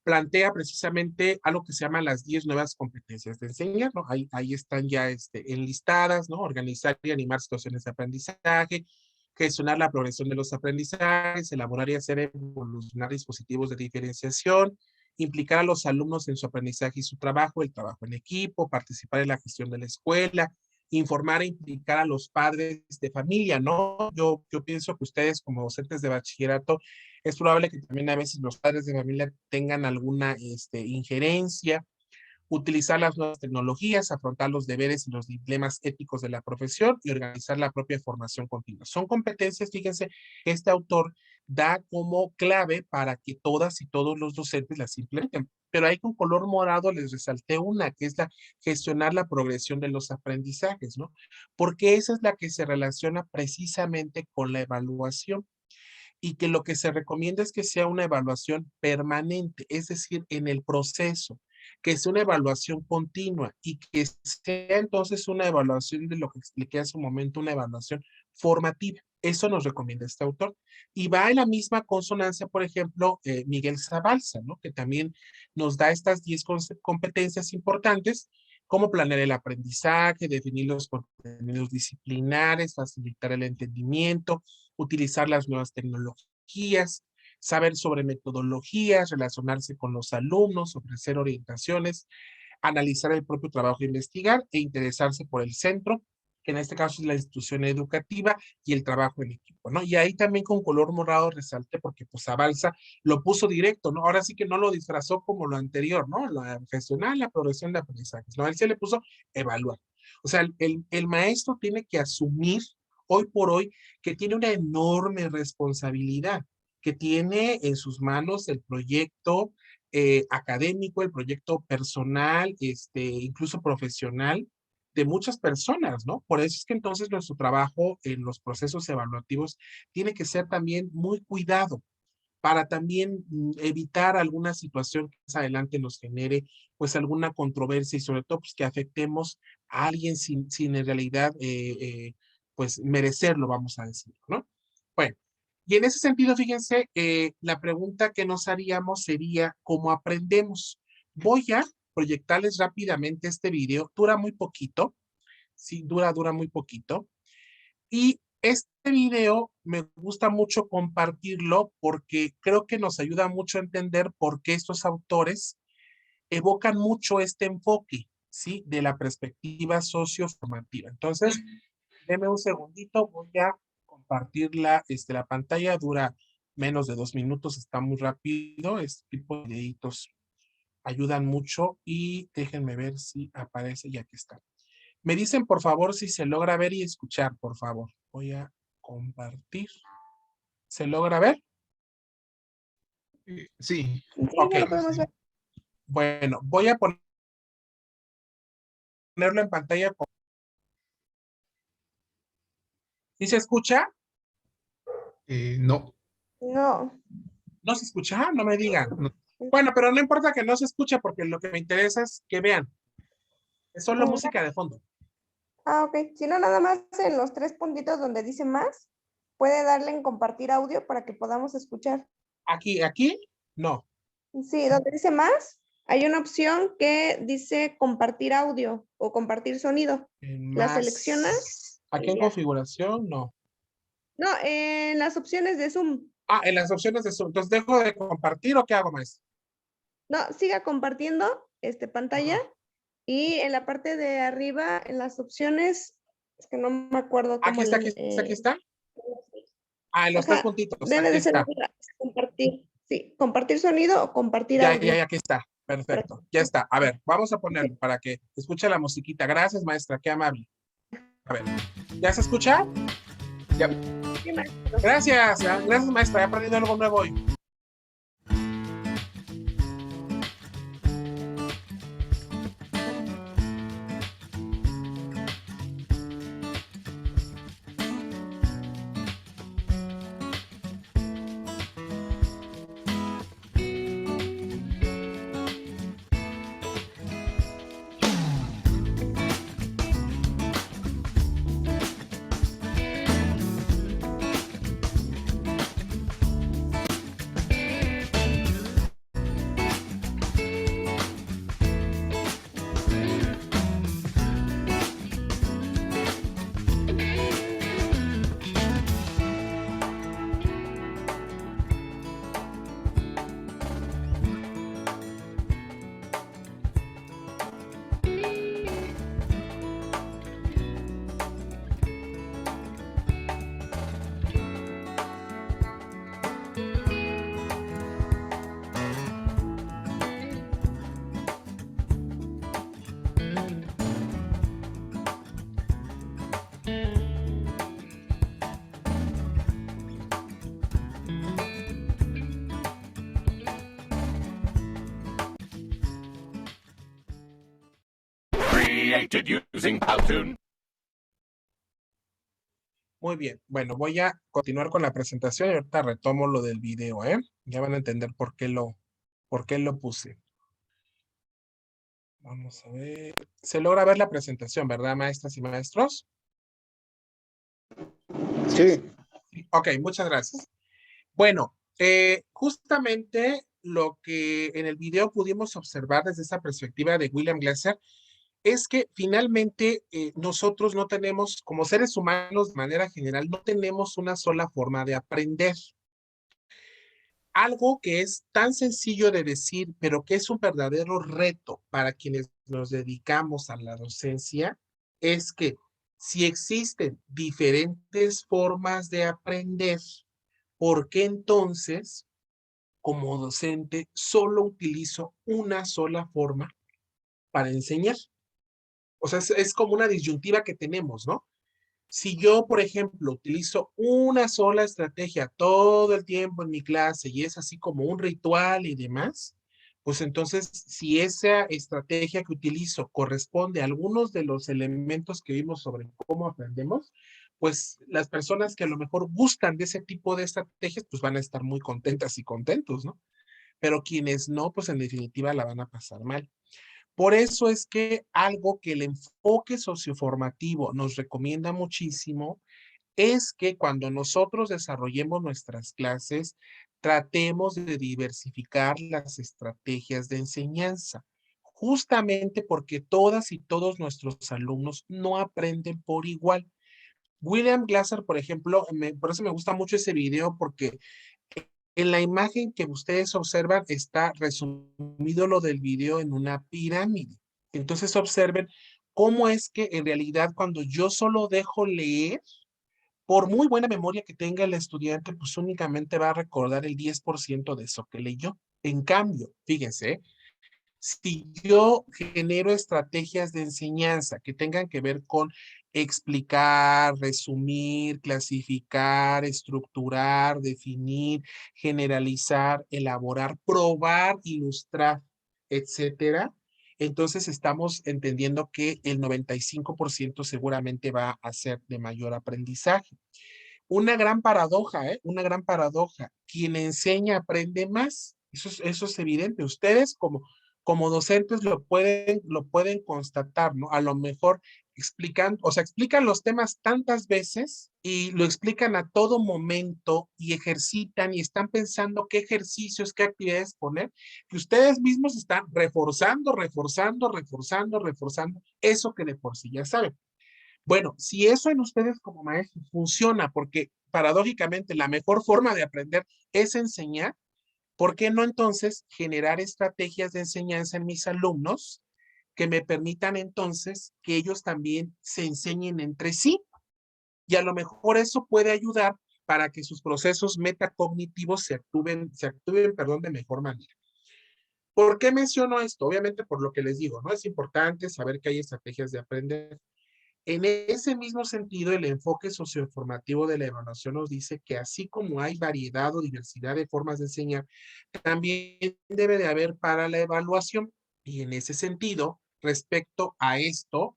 plantea precisamente algo que se llama las 10 nuevas competencias de enseñar, ¿no? Ahí están ya enlistadas, ¿no? Organizar y animar situaciones de aprendizaje, gestionar la progresión de los aprendizajes, elaborar y hacer evolucionar dispositivos de diferenciación, implicar a los alumnos en su aprendizaje y su trabajo, el trabajo en equipo, participar en la gestión de la escuela, informar e implicar a los padres de familia, ¿no? Yo pienso que ustedes como docentes de bachillerato es probable que también a veces los padres de familia tengan alguna injerencia, utilizar las nuevas tecnologías, afrontar los deberes y los dilemas éticos de la profesión y organizar la propia formación continua. Son competencias, fíjense, este autor da como clave para que todas y todos los docentes las implementen. Pero ahí con color morado les resalté una, que es la gestionar la progresión de los aprendizajes, ¿no? Porque esa es la que se relaciona precisamente con la evaluación y que lo que se recomienda es que sea una evaluación permanente, es decir, en el proceso, que sea una evaluación continua y que sea entonces una evaluación de lo que expliqué hace un momento, una evaluación formativa. Eso nos recomienda este autor. Y va en la misma consonancia, por ejemplo, Miguel Zabalza, ¿no? Que también nos da estas 10 competencias importantes, como planear el aprendizaje, definir los contenidos disciplinares, facilitar el entendimiento, utilizar las nuevas tecnologías, saber sobre metodologías, relacionarse con los alumnos, ofrecer orientaciones, analizar el propio trabajo de investigar e interesarse por el centro, que en este caso es la institución educativa y el trabajo en equipo, ¿no? Y ahí también con color morado resalte porque pues Abalsa lo puso directo, ¿no? Ahora sí que no lo disfrazó como lo anterior, ¿no? La gestionar la progresión de aprendizajes, ¿no? Él se le puso evaluar. O sea, el maestro tiene que asumir hoy por hoy que tiene una enorme responsabilidad, que tiene en sus manos el proyecto académico, el proyecto personal, incluso profesional de muchas personas, ¿no? Por eso es que entonces nuestro trabajo en los procesos evaluativos tiene que ser también muy cuidado para también evitar alguna situación que más adelante nos genere pues alguna controversia y sobre todo pues que afectemos a alguien sin en realidad pues merecerlo, vamos a decir, ¿no? Bueno, y en ese sentido, fíjense, la pregunta que nos haríamos sería, ¿cómo aprendemos? Voy a proyectarles rápidamente este video, dura muy poquito, sí, dura muy poquito, y este video me gusta mucho compartirlo porque creo que nos ayuda mucho a entender por qué estos autores evocan mucho este enfoque, ¿sí? De la perspectiva socioformativa. Entonces, denme un segundito, voy a compartir la pantalla, dura menos de 2 minutos, está muy rápido, este tipo de videitos ayudan mucho y déjenme ver si aparece y aquí está. Me dicen por favor si se logra ver y escuchar, por favor. Voy a compartir. ¿Se logra ver? Sí. Sí, Ok. ya lo podemos ver. Bueno, voy a ponerlo en pantalla. ¿Sí se escucha? No, No. ¿No se escucha? No me digan. no. Bueno, pero no importa que no se escuche porque lo que me interesa es que vean. Es solo música de fondo. Ok. Si no, nada más en los 3 puntitos donde dice más, puede darle en compartir audio para que podamos escuchar. Aquí, no. Sí, donde dice más, hay una opción que dice compartir audio o compartir sonido. En La más. seleccionas. Aquí y en ya. configuración, no. No, en las opciones de Zoom. En las opciones de Zoom. Entonces, ¿dejo de compartir o qué hago, maestro? No, siga compartiendo pantalla. Ajá. Y en la parte de arriba, en las opciones, es que no me acuerdo Aquí cómo está, le... aquí está. Ah, en los tres Ajá, puntitos, debe aquí de ser está. compartir, sí, compartir sonido o compartir audio. Ya, aquí está. Perfecto, ya está. A ver, vamos a ponerlo para que escuche la musiquita. Gracias, maestra, qué amable. A ver, ¿ya se escucha? Ya. Sí, maestro. Gracias, gracias, maestra. He aprendido algo nuevo hoy. Created using Powtoon. Muy bien. Bueno, voy a continuar con la presentación y ahorita retomo lo del video, ¿eh? Ya van a entender por qué lo puse. Vamos a ver. Se logra ver la presentación, ¿verdad, maestras y maestros? Sí. Ok, muchas gracias. Bueno, justamente lo que en el video pudimos observar desde esa perspectiva de William Glasser es que finalmente nosotros no tenemos, como seres humanos de manera general, no tenemos una sola forma de aprender. Algo que es tan sencillo de decir, pero que es un verdadero reto para quienes nos dedicamos a la docencia, es que si existen diferentes formas de aprender, ¿por qué entonces, como docente, solo utilizo una sola forma para enseñar? O sea, es como una disyuntiva que tenemos, ¿no? Si yo, por ejemplo, utilizo una sola estrategia todo el tiempo en mi clase y es así como un ritual y demás, pues entonces, si esa estrategia que utilizo corresponde a algunos de los elementos que vimos sobre cómo aprendemos, pues las personas que a lo mejor gustan de ese tipo de estrategias, pues van a estar muy contentas y contentos, ¿no? Pero quienes no, pues en definitiva la van a pasar mal. Por eso es que algo que el enfoque socioformativo nos recomienda muchísimo es que cuando nosotros desarrollemos nuestras clases, tratemos de diversificar las estrategias de enseñanza, justamente porque todas y todos nuestros alumnos no aprenden por igual. William Glasser, por ejemplo, por eso me gusta mucho ese video porque en la imagen que ustedes observan está resumido lo del video en una pirámide. Entonces observen cómo es que en realidad cuando yo solo dejo leer, por muy buena memoria que tenga el estudiante, pues únicamente va a recordar el 10% de eso que leyó. En cambio, fíjense, si yo genero estrategias de enseñanza que tengan que ver con explicar, resumir, clasificar, estructurar, definir, generalizar, elaborar, probar, ilustrar, etcétera, entonces estamos entendiendo que el 95% seguramente va a ser de mayor aprendizaje. Una gran paradoja, ¿eh? Una gran paradoja. Quien enseña aprende más. Eso es evidente. Ustedes como docentes lo pueden constatar, ¿no? A lo mejor explican, o sea, explican los temas tantas veces y lo explican a todo momento y ejercitan y están pensando qué ejercicios, qué actividades poner, que ustedes mismos están reforzando, reforzando, reforzando, reforzando eso que de por sí ya saben. Bueno, si eso en ustedes como maestros funciona, porque paradójicamente la mejor forma de aprender es enseñar, ¿por qué no entonces generar estrategias de enseñanza en mis alumnos que me permitan entonces que ellos también se enseñen entre sí? Y a lo mejor eso puede ayudar para que sus procesos metacognitivos se actúen, de mejor manera. ¿Por qué menciono esto? Obviamente por lo que les digo, ¿no? Es importante saber que hay estrategias de aprender. En ese mismo sentido, el enfoque socioinformativo de la evaluación nos dice que así como hay variedad o diversidad de formas de enseñar, también debe de haber para la evaluación. Y en ese sentido, respecto a esto,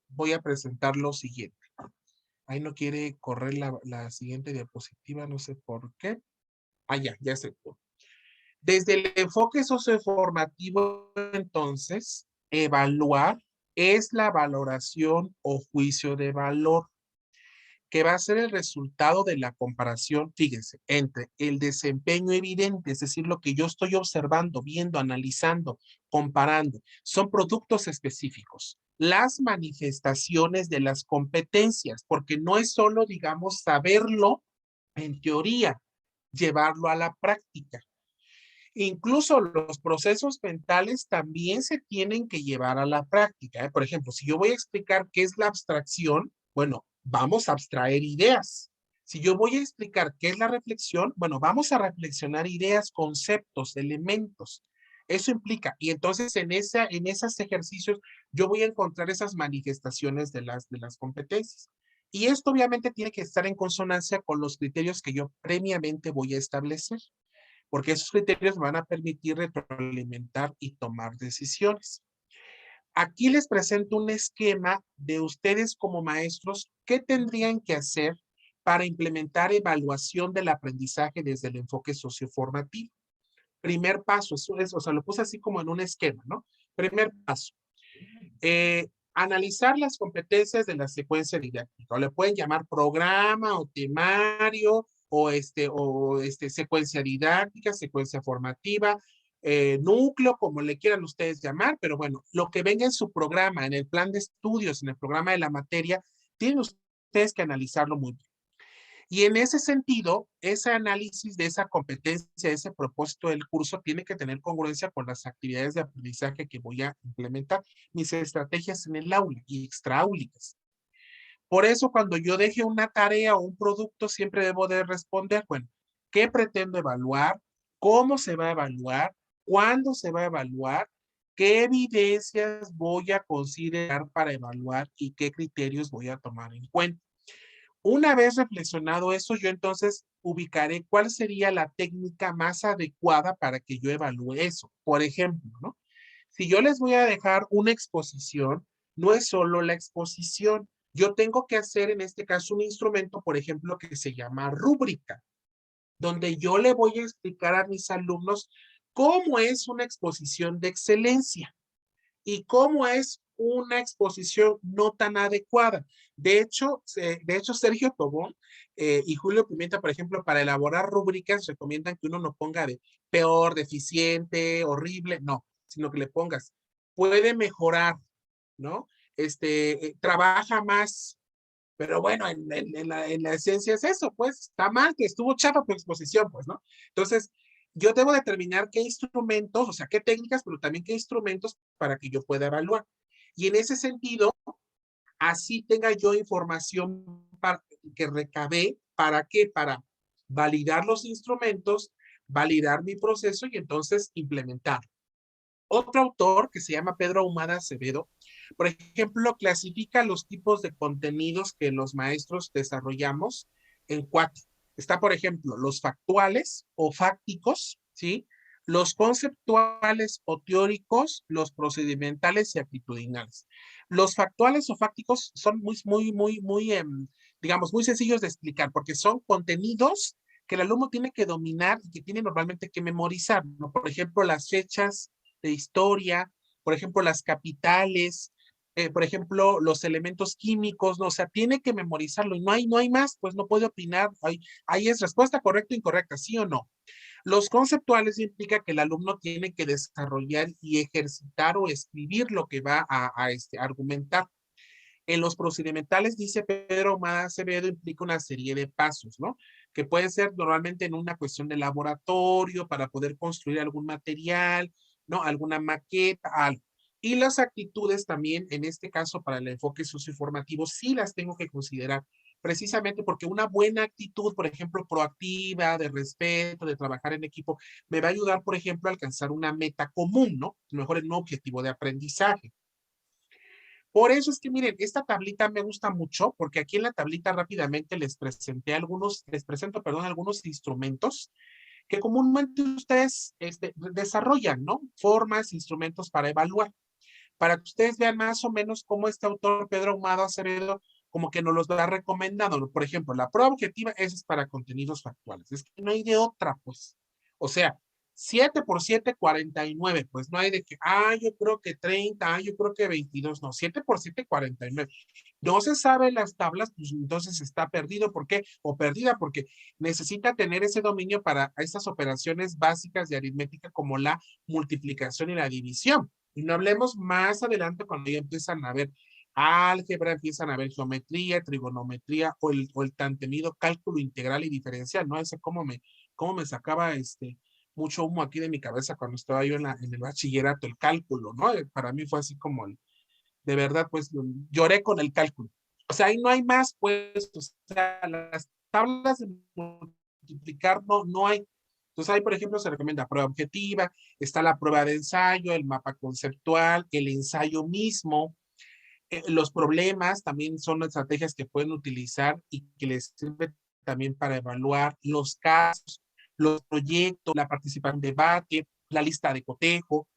voy a presentar lo siguiente. Ahí no quiere correr la siguiente diapositiva, no sé por qué. Ah, ya se pudo. Desde el enfoque socioinformativo, entonces, evaluar es la valoración o juicio de valor, que va a ser el resultado de la comparación, fíjense, entre el desempeño evidente, es decir, lo que yo estoy observando, viendo, analizando, comparando, son productos específicos, las manifestaciones de las competencias, porque no es solo, digamos, saberlo en teoría, llevarlo a la práctica. Incluso los procesos mentales también se tienen que llevar a la práctica, ¿eh? Por ejemplo, si yo voy a explicar qué es la abstracción, bueno, vamos a abstraer ideas. Si yo voy a explicar qué es la reflexión, bueno, vamos a reflexionar ideas, conceptos, elementos. Eso implica, y entonces en esos ejercicios yo voy a encontrar esas manifestaciones de las competencias. Y esto obviamente tiene que estar en consonancia con los criterios que yo previamente voy a establecer, porque esos criterios van a permitir retroalimentar y tomar decisiones. Aquí les presento un esquema de ustedes como maestros, qué tendrían que hacer para implementar evaluación del aprendizaje desde el enfoque socioformativo. Primer paso, eso es, o sea, lo puse así como en un esquema, ¿no? Primer paso, analizar las competencias de la secuencia didáctica, o le pueden llamar programa o temario, o secuencia didáctica, secuencia formativa, núcleo, como le quieran ustedes llamar, pero bueno, lo que venga en su programa, en el plan de estudios, en el programa de la materia, tienen ustedes que analizarlo muy bien. Y en ese sentido, ese análisis de esa competencia, ese propósito del curso, tiene que tener congruencia con las actividades de aprendizaje que voy a implementar, mis estrategias en el aula y extraáulicas. Por eso, cuando yo deje una tarea o un producto, siempre debo de responder, bueno, ¿qué pretendo evaluar? ¿Cómo se va a evaluar? ¿Cuándo se va a evaluar? ¿Qué evidencias voy a considerar para evaluar y qué criterios voy a tomar en cuenta? Una vez reflexionado eso, yo entonces ubicaré cuál sería la técnica más adecuada para que yo evalúe eso. Por ejemplo, ¿no? Si yo les voy a dejar una exposición, no es solo la exposición. Yo tengo que hacer en este caso un instrumento, por ejemplo, que se llama rúbrica, donde yo le voy a explicar a mis alumnos cómo es una exposición de excelencia y cómo es una exposición no tan adecuada. De hecho Sergio Tobón y Julio Pimienta, por ejemplo, para elaborar rúbricas recomiendan que uno no ponga de peor, deficiente, horrible, no, sino que le pongas, puede mejorar, ¿no? Trabaja más, pero bueno, en la esencia es eso, pues, está mal, que estuvo chafa tu exposición, pues, ¿no? Entonces, yo debo determinar qué instrumentos, o sea, qué técnicas, pero también qué instrumentos para que yo pueda evaluar. Y en ese sentido, así tenga yo información que recabé, ¿para qué? Para validar los instrumentos, validar mi proceso y entonces implementar. Otro autor que se llama Pedro Ahumada Acevedo, por ejemplo, clasifica los tipos de contenidos que los maestros desarrollamos en 4. Está, por ejemplo, los factuales o fácticos, ¿sí? Los conceptuales o teóricos, los procedimentales y actitudinales. Los factuales o fácticos son digamos, muy sencillos de explicar porque son contenidos que el alumno tiene que dominar y que tiene normalmente que memorizar, ¿no? Por ejemplo, las fechas de historia, por ejemplo, las capitales, por ejemplo, los elementos químicos, ¿no? O sea, tiene que memorizarlo y no hay más, pues no puede opinar, ahí es respuesta correcta o incorrecta, sí o no. Los conceptuales implica que el alumno tiene que desarrollar y ejercitar o escribir lo que va a argumentar. En los procedimentales, dice Pedro Ahumada Acevedo, implica una serie de pasos, ¿no? Que pueden ser normalmente en una cuestión de laboratorio para poder construir algún material, ¿no? Alguna maqueta, algo. Y las actitudes también, en este caso, para el enfoque socioformativo, sí las tengo que considerar precisamente porque una buena actitud, por ejemplo, proactiva, de respeto, de trabajar en equipo, me va a ayudar, por ejemplo, a alcanzar una meta común, ¿no? A lo mejor en un objetivo de aprendizaje. Por eso es que miren, esta tablita me gusta mucho porque aquí en la tablita rápidamente les presento, perdón, algunos instrumentos que comúnmente ustedes desarrollan, ¿no? Formas, instrumentos para evaluar, para que ustedes vean más o menos cómo este autor, Pedro Ahumado Acevedo, como que nos los va recomendando. Por ejemplo, la prueba objetiva, esa es para contenidos factuales. Es que no hay de otra, pues. O sea, 7 por 7, 49. Pues no hay de que, yo creo que 30, yo creo que 22. No, 7 por 7, 49. No se sabe las tablas, pues entonces está perdido. ¿Por qué? O perdida, porque necesita tener ese dominio para estas operaciones básicas de aritmética como la multiplicación y la división. Y no hablemos más adelante cuando ya empiezan a ver álgebra, empiezan a ver geometría, trigonometría o el tan temido cálculo integral y diferencial, ¿no? Ese cómo me sacaba mucho humo aquí de mi cabeza cuando estaba yo en el bachillerato, el cálculo, ¿no? Para mí fue así como, de verdad, pues lloré con el cálculo. O sea, ahí no hay más, pues, o sea, las tablas de multiplicar no hay. Entonces ahí, por ejemplo, se recomienda prueba objetiva, está la prueba de ensayo, el mapa conceptual, el ensayo mismo. Los problemas también son estrategias que pueden utilizar y que les sirve también para evaluar los casos, los proyectos, la participación en debate, la lista de cotejo,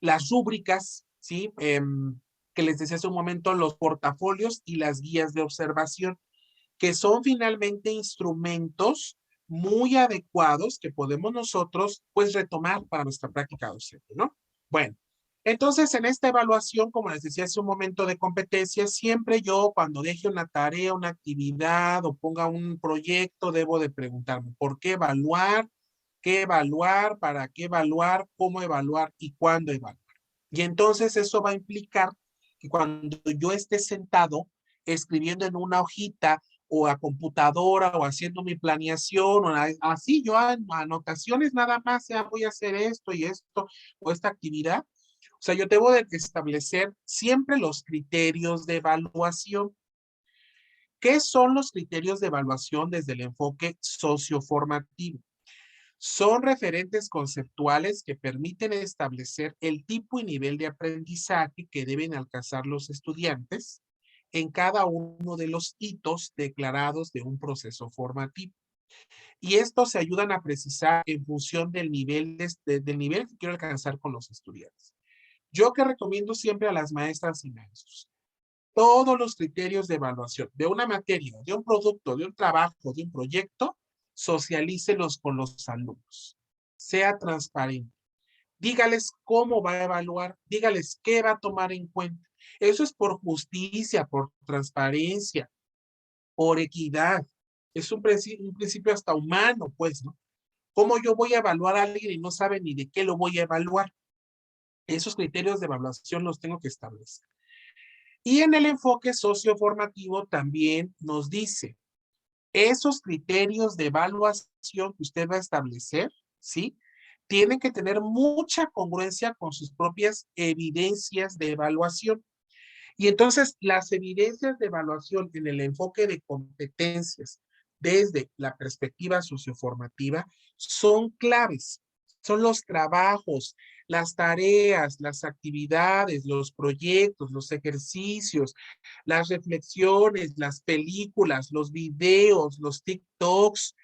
las rúbricas, ¿sí? Que les decía hace un momento, los portafolios y las guías de observación, que son finalmente instrumentos muy adecuados que podemos nosotros, pues, retomar para nuestra práctica docente, ¿no? Bueno, entonces, en esta evaluación, como les decía hace un momento de competencia, siempre yo cuando deje una tarea, una actividad o ponga un proyecto, debo de preguntarme, ¿por qué evaluar? ¿Qué evaluar? ¿Para qué evaluar? ¿Cómo evaluar? ¿Y cuándo evaluar? Y entonces eso va a implicar que cuando yo esté sentado escribiendo en una hojita o a computadora o haciendo mi planeación o así yo anotaciones nada más, voy a hacer esto y esto o esta actividad. O sea, yo debo de establecer siempre los criterios de evaluación. ¿Qué son los criterios de evaluación desde el enfoque socioformativo? Son referentes conceptuales que permiten establecer el tipo y nivel de aprendizaje que deben alcanzar los estudiantes en cada uno de los hitos declarados de un proceso formativo. Y estos se ayudan a precisar en función del nivel que quiero alcanzar con los estudiantes. Yo que recomiendo siempre a las maestras y maestros, todos los criterios de evaluación de una materia, de un producto, de un trabajo, de un proyecto, socialícelos con los alumnos. Sea transparente. Dígales cómo va a evaluar, dígales qué va a tomar en cuenta. Eso es por justicia, por transparencia, por equidad. Es un principio hasta humano, pues, ¿no? ¿Cómo yo voy a evaluar a alguien y no sabe ni de qué lo voy a evaluar? Esos criterios de evaluación los tengo que establecer. Y en el enfoque socioformativo también nos dice, esos criterios de evaluación que usted va a establecer, ¿sí? Tienen que tener mucha congruencia con sus propias evidencias de evaluación. Y entonces las evidencias de evaluación en el enfoque de competencias desde la perspectiva socioformativa son claves. Son los trabajos, las tareas, las actividades, los proyectos, los ejercicios, las reflexiones, las películas, los videos, los TikToks,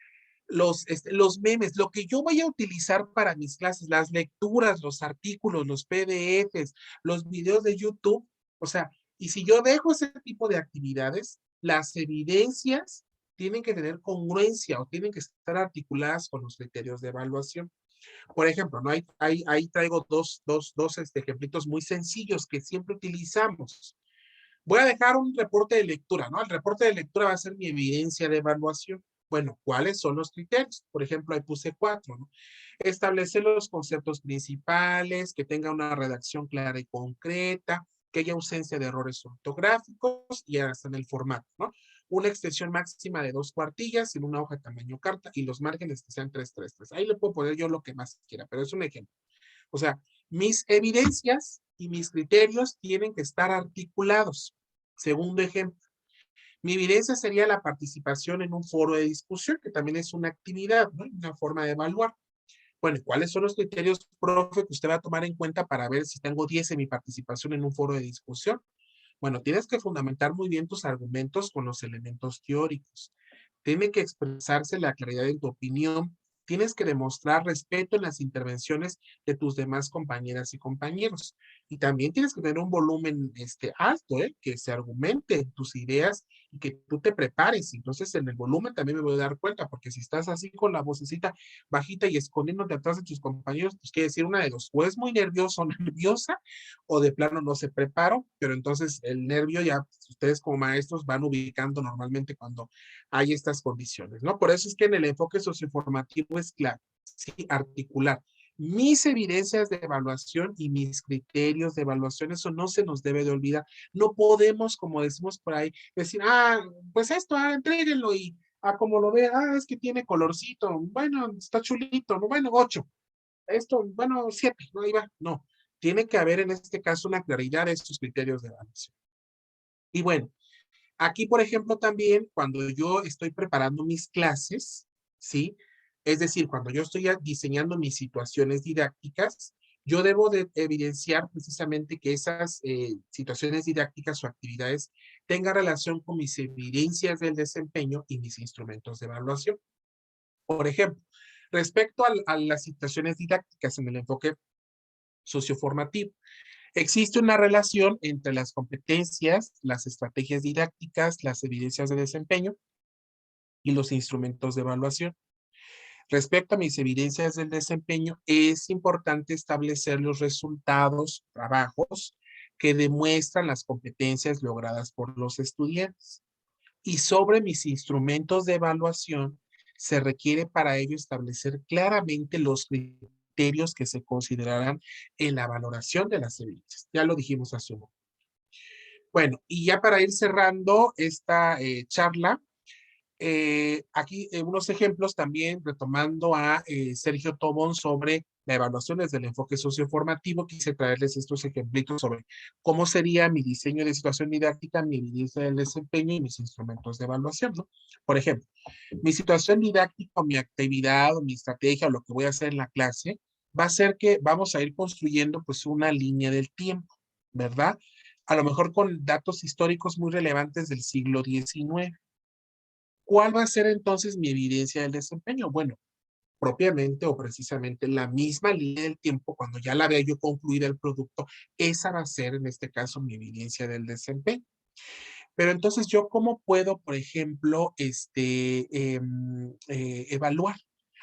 los memes, lo que yo voy a utilizar para mis clases, las lecturas, los artículos, los PDFs, los videos de YouTube, o sea, y si yo dejo ese tipo de actividades, las evidencias tienen que tener congruencia o tienen que estar articuladas con los criterios de evaluación. Por ejemplo, ¿no? Ahí traigo dos ejemplitos muy sencillos que siempre utilizamos. Voy a dejar un reporte de lectura, ¿no? El reporte de lectura va a ser mi evidencia de evaluación. Bueno, ¿cuáles son los criterios? Por ejemplo, ahí puse 4, ¿no? Establecer los conceptos principales, que tenga una redacción clara y concreta, que haya ausencia de errores ortográficos y hasta en el formato, ¿no? Una extensión máxima de 2 cuartillas en una hoja tamaño carta y los márgenes que sean 3, 3, 3. Ahí le puedo poner yo lo que más quiera, pero es un ejemplo. O sea, mis evidencias y mis criterios tienen que estar articulados. Segundo ejemplo, Mi evidencia sería la participación en un foro de discusión, que también es una actividad, ¿no? Una forma de evaluar. Bueno, ¿cuáles son los criterios, profe, que usted va a tomar en cuenta para ver si tengo 10 en mi participación en un foro de discusión? Bueno, tienes que fundamentar muy bien tus argumentos con los elementos teóricos. Tiene que expresarse la claridad en tu opinión. Tienes que demostrar respeto en las intervenciones de tus demás compañeras y compañeros. Y también tienes que tener un volumen alto, que se argumente tus ideas y que tú te prepares. Entonces, en el volumen también me voy a dar cuenta, porque si estás así con la vocecita bajita y escondiéndote atrás de tus compañeros, pues quiere decir una de dos, o es muy nervioso o nerviosa, o de plano no se preparó, pero entonces el nervio ya, ustedes como maestros van ubicando normalmente cuando hay estas condiciones, ¿no? Por eso es que en el enfoque socioformativo es claro, sí, articular mis evidencias de evaluación y mis criterios de evaluación, eso no se nos debe de olvidar. No podemos, como decimos por ahí, decir, pues esto, entréguenlo y como lo ve, es que tiene colorcito, bueno, está chulito, no, bueno, 8. Esto, bueno, 7, no, ahí va, no. Tiene que haber en este caso una claridad de estos criterios de evaluación. Y bueno, aquí, por ejemplo, también cuando yo estoy preparando mis clases, ¿sí? Es decir, cuando yo estoy diseñando mis situaciones didácticas, yo debo de evidenciar precisamente que esas situaciones didácticas o actividades tengan relación con mis evidencias del desempeño y mis instrumentos de evaluación. Por ejemplo, respecto a las situaciones didácticas en el enfoque socioformativo, existe una relación entre las competencias, las estrategias didácticas, las evidencias de desempeño y los instrumentos de evaluación. Respecto a mis evidencias del desempeño, es importante establecer los resultados, trabajos que demuestran las competencias logradas por los estudiantes. Y sobre mis instrumentos de evaluación, se requiere para ello establecer claramente los criterios que se considerarán en la valoración de las evidencias. Ya lo dijimos hace un momento. Bueno, y ya para ir cerrando esta charla, aquí unos ejemplos también retomando a Sergio Tobón sobre la evaluación desde el enfoque socioformativo. Quise traerles estos ejemplitos sobre cómo sería mi diseño de situación didáctica, mi evidencia del desempeño y mis instrumentos de evaluación, ¿no? Por ejemplo, mi situación didáctica o mi actividad o mi estrategia o lo que voy a hacer en la clase va a ser que vamos a ir construyendo pues una línea del tiempo, ¿verdad? A lo mejor con datos históricos muy relevantes del siglo XIX. ¿Cuál va a ser entonces mi evidencia del desempeño? Bueno, propiamente o precisamente la misma línea del tiempo, cuando ya la vea yo concluida el producto, esa va a ser en este caso mi evidencia del desempeño. Pero entonces yo, ¿cómo puedo, por ejemplo, evaluar?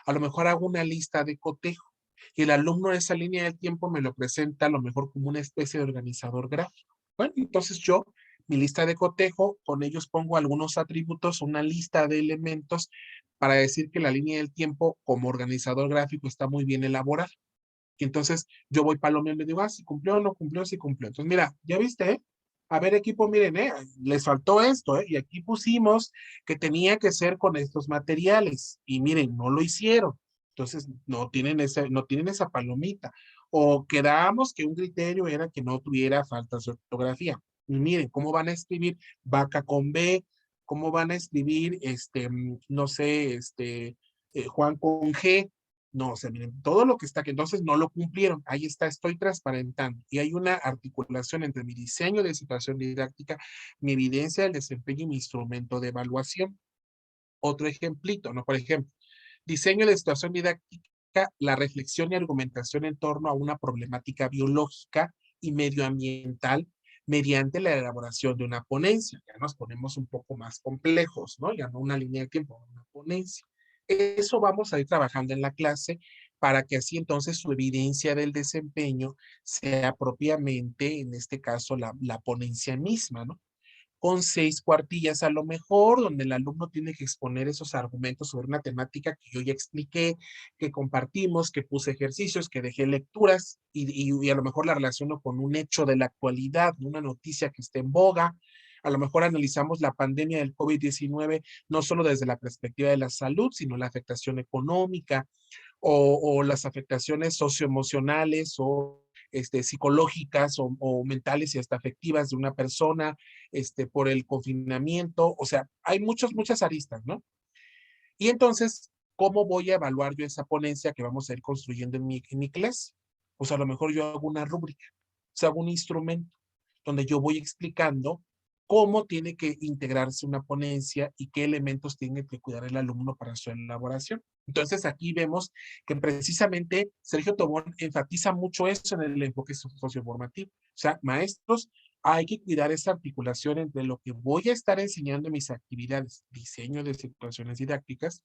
A lo mejor hago una lista de cotejo y el alumno de esa línea del tiempo me lo presenta a lo mejor como una especie de organizador gráfico. Bueno, entonces yo, mi lista de cotejo, con ellos pongo algunos atributos, una lista de elementos para decir que la línea del tiempo como organizador gráfico está muy bien elaborada. Y entonces yo voy palomeando y digo, si cumplió o no cumplió, si cumplió. Entonces, mira, ya viste, ¿eh? A ver, equipo, miren, les faltó esto, y aquí pusimos que tenía que ser con estos materiales, y miren, no lo hicieron. Entonces, no tienen esa palomita. O quedamos que un criterio era que no tuviera faltas de ortografía. Y miren, ¿cómo van a escribir vaca con B? ¿Cómo van a escribir, no sé, Juan con G? No, o sea, miren, todo lo que está aquí, entonces no lo cumplieron. Ahí está, estoy transparentando. Y hay una articulación entre mi diseño de situación didáctica, mi evidencia del desempeño y mi instrumento de evaluación. Otro ejemplito, ¿no? Por ejemplo, diseño de situación didáctica, la reflexión y argumentación en torno a una problemática biológica y medioambiental mediante la elaboración de una ponencia. Ya nos ponemos un poco más complejos, ¿no? Ya no una línea de tiempo, una ponencia. Eso vamos a ir trabajando en la clase para que así entonces su evidencia del desempeño sea propiamente, en este caso, la ponencia misma, ¿no? Con 6 cuartillas a lo mejor, donde el alumno tiene que exponer esos argumentos sobre una temática que yo ya expliqué, que compartimos, que puse ejercicios, que dejé lecturas y a lo mejor la relaciono con un hecho de la actualidad, una noticia que esté en boga. A lo mejor analizamos la pandemia del COVID-19 no solo desde la perspectiva de la salud, sino la afectación económica o las afectaciones socioemocionales o psicológicas o mentales y hasta afectivas de una persona, por el confinamiento, o sea, hay muchas aristas, ¿no? Y entonces, ¿cómo voy a evaluar yo esa ponencia que vamos a ir construyendo en mi clase? Pues a lo mejor yo hago una rúbrica, o sea, hago un instrumento donde yo voy explicando cómo tiene que integrarse una ponencia y qué elementos tiene que cuidar el alumno para su elaboración. Entonces aquí vemos que precisamente Sergio Tobón enfatiza mucho eso en el enfoque socioformativo. O sea, maestros, hay que cuidar esa articulación entre lo que voy a estar enseñando en mis actividades, diseño de situaciones didácticas,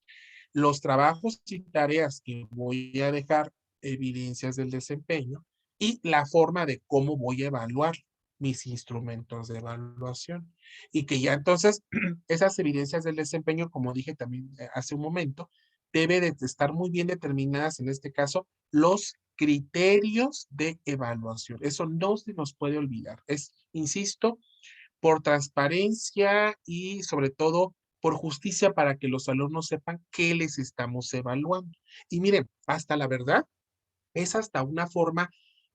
los trabajos y tareas que voy a dejar evidencias del desempeño y la forma de cómo voy a evaluar mis instrumentos de evaluación. Y que ya entonces esas evidencias del desempeño, como dije también hace un momento, debe de estar muy bien determinadas, en este caso, los criterios de evaluación. Eso no se nos puede olvidar. Es, insisto, por transparencia y sobre todo por justicia para que los alumnos sepan qué les estamos evaluando. Y miren, hasta la verdad, es hasta una forma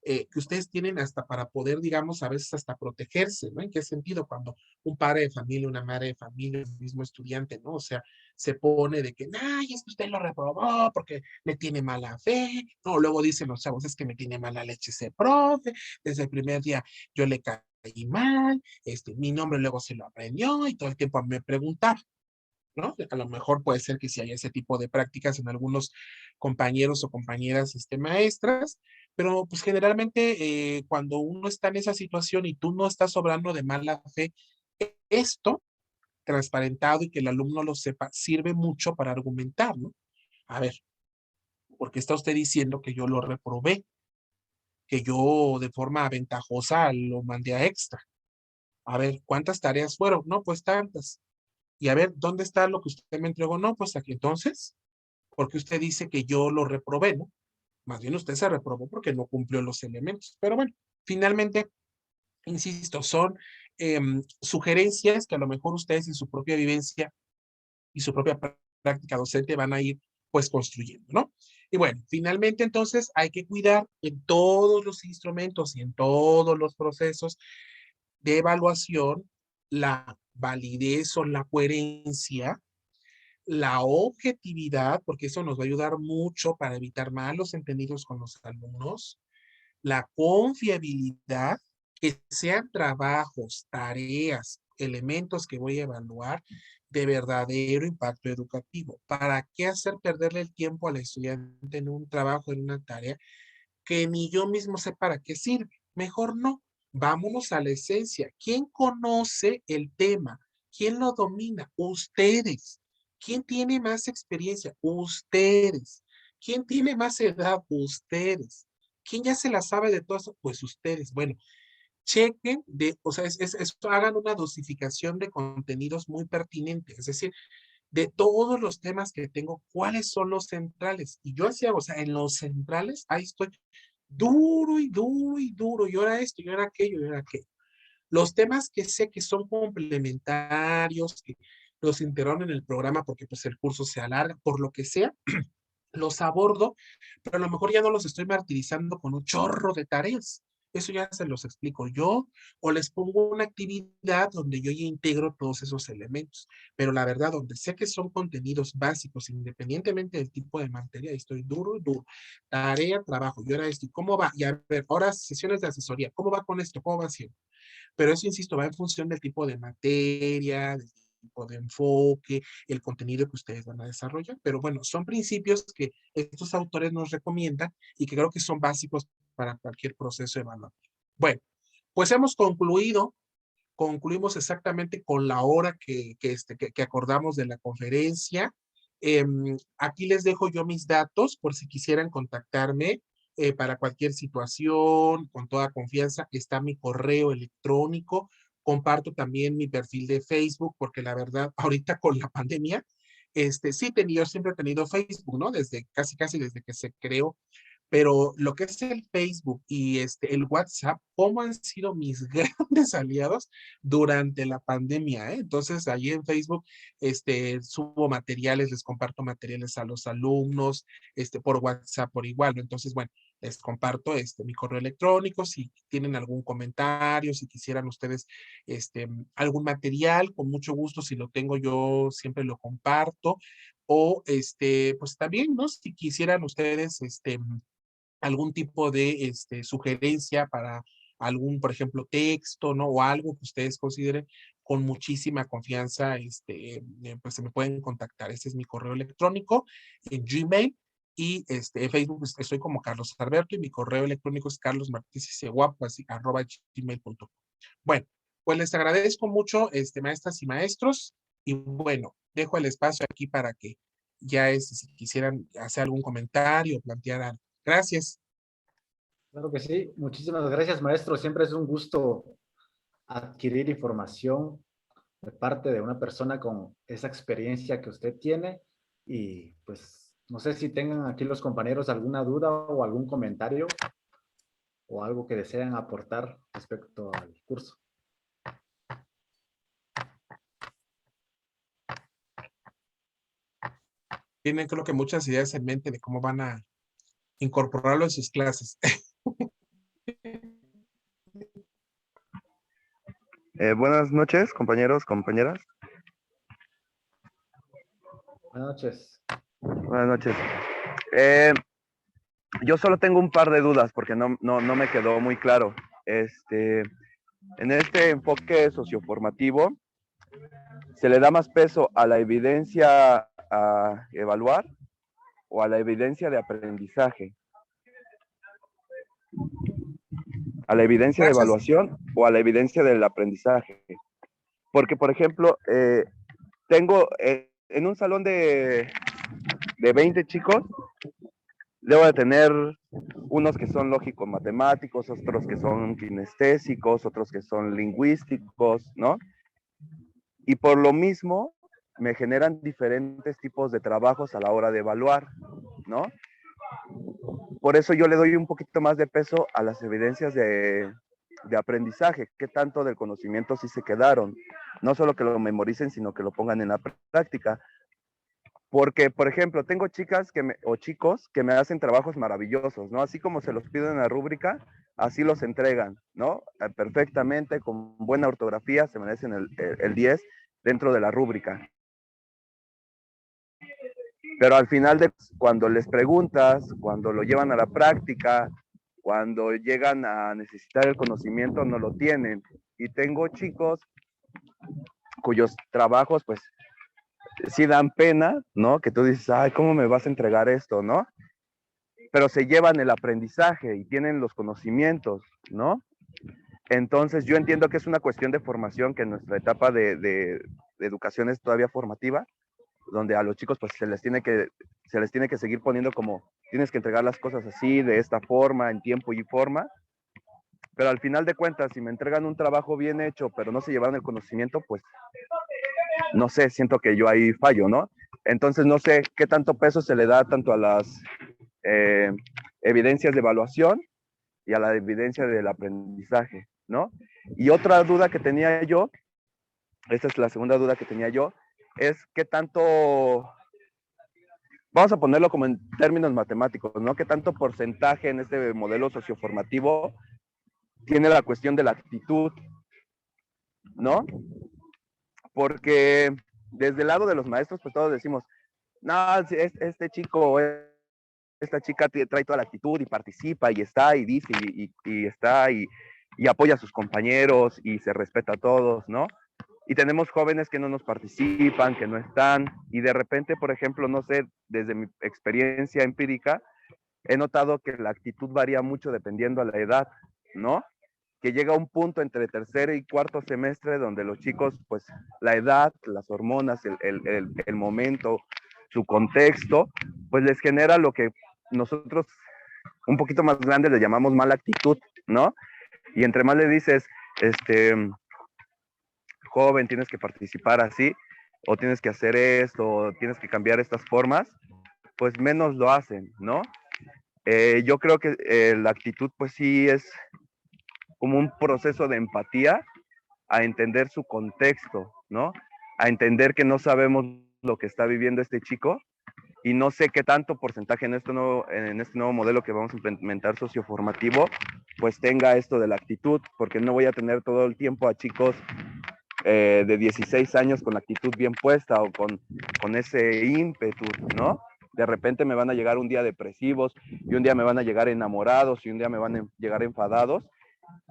que ustedes tienen hasta para poder, digamos, a veces hasta protegerse, ¿no? ¿En qué sentido? Cuando un padre de familia, una madre de familia, el mismo estudiante, ¿no? O sea, se pone de que, ay, es que usted lo reprobó porque le tiene mala fe, no, luego dicen los chavos, es que me tiene mala leche ese profe, desde el primer día yo le caí mal, mi nombre luego se lo aprendió y todo el tiempo me preguntaba, ¿no? A lo mejor puede ser que si hay ese tipo de prácticas en algunos compañeros o compañeras maestras, pero pues generalmente cuando uno está en esa situación y tú no estás obrando de mala fe, esto transparentado y que el alumno lo sepa, sirve mucho para argumentar, ¿no? A ver, porque está usted diciendo que yo lo reprobé, que yo de forma ventajosa lo mandé a extra. A ver, ¿cuántas tareas fueron? No, pues tantas. Y a ver, ¿dónde está lo que usted me entregó? No, pues aquí entonces, porque usted dice que yo lo reprobé, ¿no? Más bien usted se reprobó porque no cumplió los elementos. Pero bueno, finalmente, insisto, son sugerencias que a lo mejor ustedes en su propia vivencia y su propia práctica docente van a ir pues construyendo, ¿no? Y bueno, finalmente entonces hay que cuidar en todos los instrumentos y en todos los procesos de evaluación la validez o la coherencia, la objetividad, porque eso nos va a ayudar mucho para evitar malos entendidos con los alumnos, la confiabilidad, que sean trabajos, tareas, elementos que voy a evaluar de verdadero impacto educativo. ¿Para qué hacer perderle el tiempo al estudiante en un trabajo, en una tarea, que ni yo mismo sé para qué sirve? Mejor no. Vámonos a la esencia. ¿Quién conoce el tema? ¿Quién lo domina? Ustedes. ¿Quién tiene más experiencia? Ustedes. ¿Quién tiene más edad? Ustedes. ¿Quién ya se la sabe de todo eso? Pues ustedes. Bueno, chequen o sea, hagan una dosificación de contenidos muy pertinentes. Es decir, de todos los temas que tengo, ¿cuáles son los centrales? Y yo hacía, o sea, en los centrales, ahí estoy duro y duro y duro, y ahora esto, y ahora aquello, y ahora aquello. Los temas que sé que son complementarios, que los integraron en el programa porque pues el curso se alarga, por lo que sea, los abordo, pero a lo mejor ya no los estoy martirizando con un chorro de tareas. Eso ya se los explico yo, o les pongo una actividad donde yo ya integro todos esos elementos. Pero la verdad, donde sé que son contenidos básicos, independientemente del tipo de materia, estoy duro, duro. Tarea, trabajo, y ahora esto, ¿cómo va? Y a ver, ahora sesiones de asesoría, ¿cómo va con esto? ¿Cómo va haciendo? Pero eso, insisto, va en función del tipo de materia, del tipo de enfoque, el contenido que ustedes van a desarrollar. Pero bueno, son principios que estos autores nos recomiendan y que creo que son básicos para cualquier proceso evaluativo. Bueno, pues hemos concluimos exactamente con la hora que acordamos de la conferencia. Aquí les dejo yo mis datos por si quisieran contactarme para cualquier situación, con toda confianza. Está mi correo electrónico. Comparto también mi perfil de Facebook, porque la verdad, ahorita con la pandemia, sí, yo siempre he tenido Facebook, ¿no? Desde casi desde que se creó, pero lo que es el Facebook y el WhatsApp, ¿cómo han sido mis grandes aliados durante la pandemia? Entonces, allí en Facebook, subo materiales, les comparto materiales a los alumnos, por WhatsApp por igual, ¿no? Entonces, bueno, les comparto mi correo electrónico, si tienen algún comentario, si quisieran ustedes algún material, con mucho gusto, si lo tengo yo siempre lo comparto, o pues también, ¿no? Si quisieran ustedes algún tipo de sugerencia para algún, por ejemplo, texto, ¿no? O algo que ustedes consideren con muchísima confianza, pues se me pueden contactar. Este es mi correo electrónico en Gmail y en Facebook estoy como Carlos Alberto y mi correo electrónico es carlosmartínez@gmail.com. Bueno, pues les agradezco mucho, maestras y maestros, y bueno, dejo el espacio aquí para que ya si quisieran hacer algún comentario o plantear algo. Gracias. Claro que sí. Muchísimas gracias, maestro. Siempre es un gusto adquirir información de parte de una persona con esa experiencia que usted tiene. Y pues no sé si tengan aquí los compañeros alguna duda o algún comentario o algo que desean aportar respecto al curso. Tienen creo que muchas ideas en mente de cómo van a incorporarlo en sus clases. Buenas noches, compañeros, compañeras. Buenas noches. Buenas noches. Yo solo tengo un par de dudas porque no me quedó muy claro. En este enfoque socioformativo, ¿se le da más peso a la evidencia a evaluar o a la evidencia de aprendizaje? ¿A la evidencia de Gracias. evaluación o a la evidencia del aprendizaje? Porque, por ejemplo, tengo en un salón de 20 chicos, debo de tener unos que son lógicos matemáticos, otros que son kinestésicos, otros que son lingüísticos, ¿no? Y por lo mismo me generan diferentes tipos de trabajos a la hora de evaluar, ¿no? Por eso yo le doy un poquito más de peso a las evidencias de aprendizaje, qué tanto del conocimiento sí se quedaron, no solo que lo memoricen, sino que lo pongan en la práctica. Porque, por ejemplo, tengo chicas o chicos que me hacen trabajos maravillosos, ¿no? Así como se los piden en la rúbrica, así los entregan, ¿no? Perfectamente, con buena ortografía, se merecen el 10 dentro de la rúbrica. Pero al final, cuando les preguntas, cuando lo llevan a la práctica, cuando llegan a necesitar el conocimiento, no lo tienen. Y tengo chicos cuyos trabajos, pues, sí dan pena, ¿no? Que tú dices, ay, ¿cómo me vas a entregar esto, no? Pero se llevan el aprendizaje y tienen los conocimientos, ¿no? Entonces yo entiendo que es una cuestión de formación, que en nuestra etapa de educación es todavía formativa, donde a los chicos pues se les tiene que seguir poniendo como, tienes que entregar las cosas así, de esta forma, en tiempo y forma, pero al final de cuentas, si me entregan un trabajo bien hecho, pero no se llevaron el conocimiento, pues no sé, siento que yo ahí fallo, ¿no? Entonces no sé qué tanto peso se le da tanto a las evidencias de evaluación y a la evidencia del aprendizaje, ¿no? Y otra duda que tenía yo, esta es la segunda duda que tenía yo, es qué tanto, vamos a ponerlo como en términos matemáticos, ¿no? ¿Qué tanto porcentaje en este modelo socioformativo tiene la cuestión de la actitud, ¿no? Porque desde el lado de los maestros, pues todos decimos, no, este chico, esta chica trae toda la actitud y participa y está y dice y está y apoya a sus compañeros y se respeta a todos, ¿no? Y tenemos jóvenes que no nos participan, que no están, y de repente, por ejemplo, no sé, desde mi experiencia empírica, he notado que la actitud varía mucho dependiendo a la edad, ¿no? Que llega un punto entre tercer y cuarto semestre donde los chicos, pues la edad, las hormonas, el momento, su contexto, pues les genera lo que nosotros un poquito más grandes le llamamos mala actitud, ¿no? Y entre más le dices, joven, tienes que participar así, o tienes que hacer esto, o tienes que cambiar estas formas, pues menos lo hacen, ¿no? Yo creo que la actitud, pues sí es como un proceso de empatía a entender su contexto, ¿no? A entender que no sabemos lo que está viviendo este chico y no sé qué tanto porcentaje en este nuevo modelo que vamos a implementar socioformativo, pues tenga esto de la actitud, porque no voy a tener todo el tiempo a chicos de 16 años con la actitud bien puesta o con ese ímpetu, ¿no? De repente me van a llegar un día depresivos y un día me van a llegar enamorados y un día me van a llegar enfadados,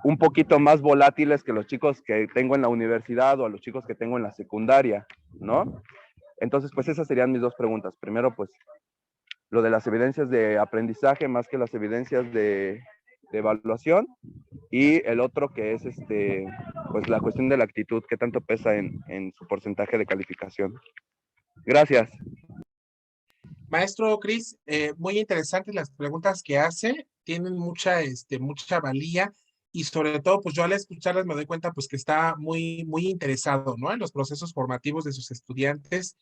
un poquito más volátiles que los chicos que tengo en la universidad o a los chicos que tengo en la secundaria, ¿no? Entonces, pues esas serían mis dos preguntas. Primero, pues lo de las evidencias de aprendizaje más que las evidencias de evaluación, y el otro que es pues la cuestión de la actitud, qué tanto pesa en su porcentaje de calificación. Gracias. Maestro Cris, muy interesantes las preguntas que hace, tienen mucha valía y sobre todo, pues yo al escucharlas me doy cuenta pues que está muy interesado, ¿no? En los procesos formativos de sus estudiantes,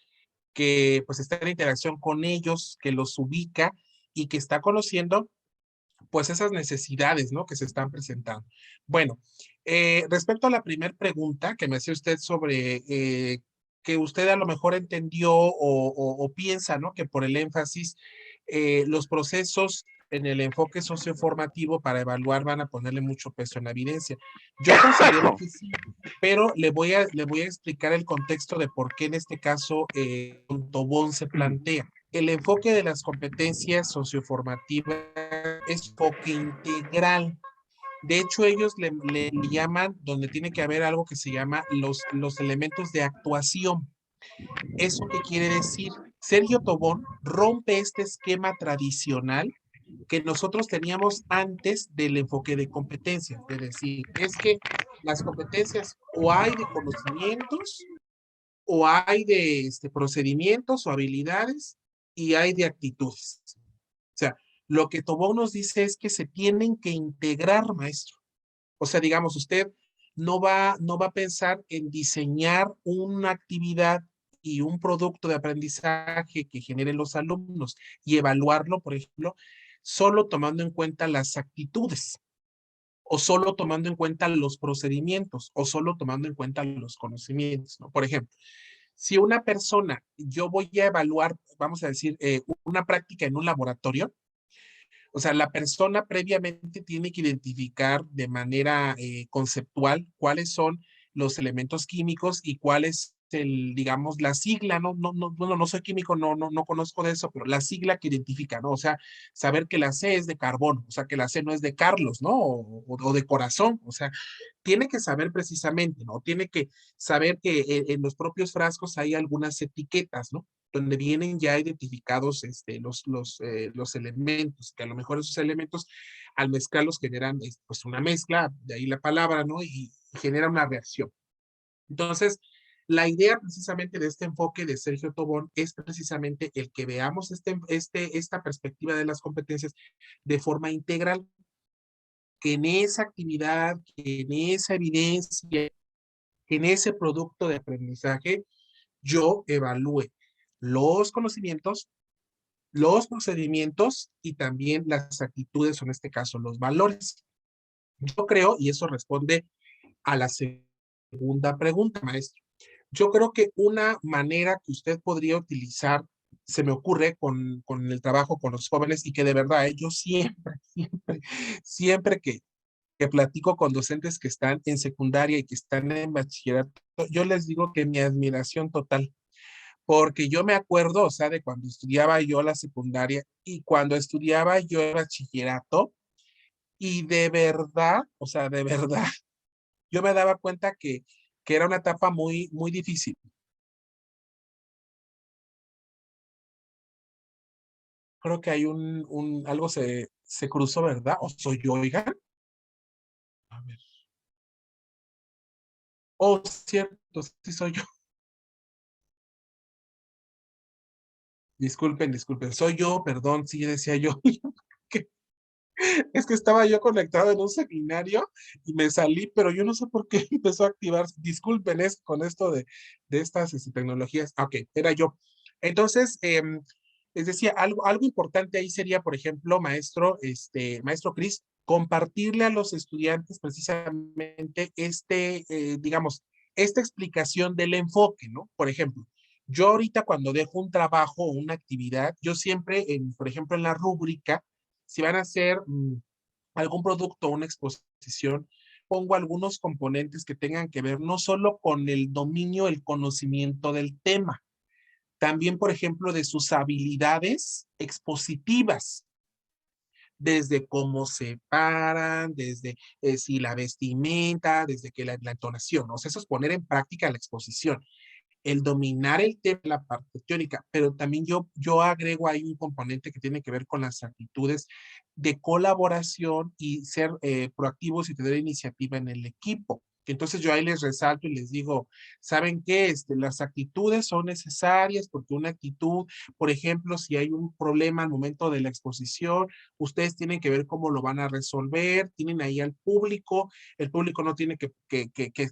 que pues está en interacción con ellos, que los ubica y que está conociendo pues esas necesidades, ¿no? Que se están presentando. Bueno, respecto a la primera pregunta que me hacía usted sobre que usted a lo mejor entendió o piensa, ¿no? Que por el énfasis, los procesos en el enfoque socioformativo para evaluar van a ponerle mucho peso en la evidencia. Yo considero que sí, pero le voy a explicar el contexto de por qué en este caso Tobón se plantea. El enfoque de las competencias socioformativas es enfoque integral. De hecho, ellos le llaman, donde tiene que haber algo que se llama los elementos de actuación. ¿Eso qué quiere decir? Sergio Tobón rompe este esquema tradicional que nosotros teníamos antes del enfoque de competencias. Es decir, es que las competencias o hay de conocimientos o hay de procedimientos o habilidades y hay de actitudes. O sea, lo que Tobón nos dice es que se tienen que integrar, maestro. O sea, digamos, usted no va a pensar en diseñar una actividad y un producto de aprendizaje que generen los alumnos y evaluarlo, por ejemplo, solo tomando en cuenta las actitudes o solo tomando en cuenta los procedimientos o solo tomando en cuenta los conocimientos, ¿no? Por ejemplo, si una persona, yo voy a evaluar, vamos a decir, una práctica en un laboratorio, o sea, la persona previamente tiene que identificar de manera conceptual cuáles son los elementos químicos y cuál es digamos, la sigla, bueno, no soy químico, no conozco de eso, pero la sigla que identifica, ¿no? O sea, saber que la C es de carbono, o sea, que la C no es de Carlos, ¿no? O de corazón, o sea, tiene que saber precisamente, ¿no? Tiene que saber que en los propios frascos hay algunas etiquetas, ¿no? Donde vienen ya identificados los elementos, que a lo mejor esos elementos al mezclarlos generan pues una mezcla, de ahí la palabra, ¿no? Y genera una reacción. Entonces, la idea precisamente de este enfoque de Sergio Tobón es precisamente el que veamos esta perspectiva de las competencias de forma integral, que en esa actividad, que en esa evidencia, que en ese producto de aprendizaje, yo evalúe los conocimientos, los procedimientos y también las actitudes, o en este caso los valores. Yo creo, y eso responde a la segunda pregunta, maestro. Yo creo que una manera que usted podría utilizar, se me ocurre con el trabajo con los jóvenes y que de verdad yo siempre que platico con docentes que están en secundaria y que están en bachillerato, yo les digo que mi admiración total, porque yo me acuerdo, o sea, de cuando estudiaba yo la secundaria y cuando estudiaba yo el bachillerato, y de verdad, o sea, de verdad, yo me daba cuenta que era una etapa muy difícil. Creo que hay algo se cruzó, ¿verdad? ¿O soy yo, oigan? A ver. Oh, cierto, sí soy yo. Disculpen, soy yo, perdón, sí decía yo. Es que estaba yo conectado en un seminario y me salí, pero yo no sé por qué empezó a activar. Disculpen con esto de estas tecnologías. Ok, era yo. Entonces, les decía, algo importante ahí sería, por ejemplo, maestro Cris, compartirle a los estudiantes precisamente digamos, esta explicación del enfoque, ¿no? Por ejemplo, Yo ahorita cuando dejo un trabajo o una actividad, yo siempre, por ejemplo, en la rúbrica, si van a hacer algún producto o una exposición, pongo algunos componentes que tengan que ver no solo con el dominio, el conocimiento del tema, también, por ejemplo, de sus habilidades expositivas, desde cómo se paran, desde si la vestimenta, desde que la entonación, o sea, eso es poner en práctica la exposición, el dominar el tema, la parte teórica, pero también yo agrego ahí un componente que tiene que ver con las actitudes de colaboración y ser proactivos y tener iniciativa en el equipo. Entonces yo ahí les resalto y les digo, ¿saben qué? Las actitudes son necesarias porque una actitud, por ejemplo, si hay un problema al momento de la exposición, ustedes tienen que ver cómo lo van a resolver, tienen ahí al público, el público no tiene que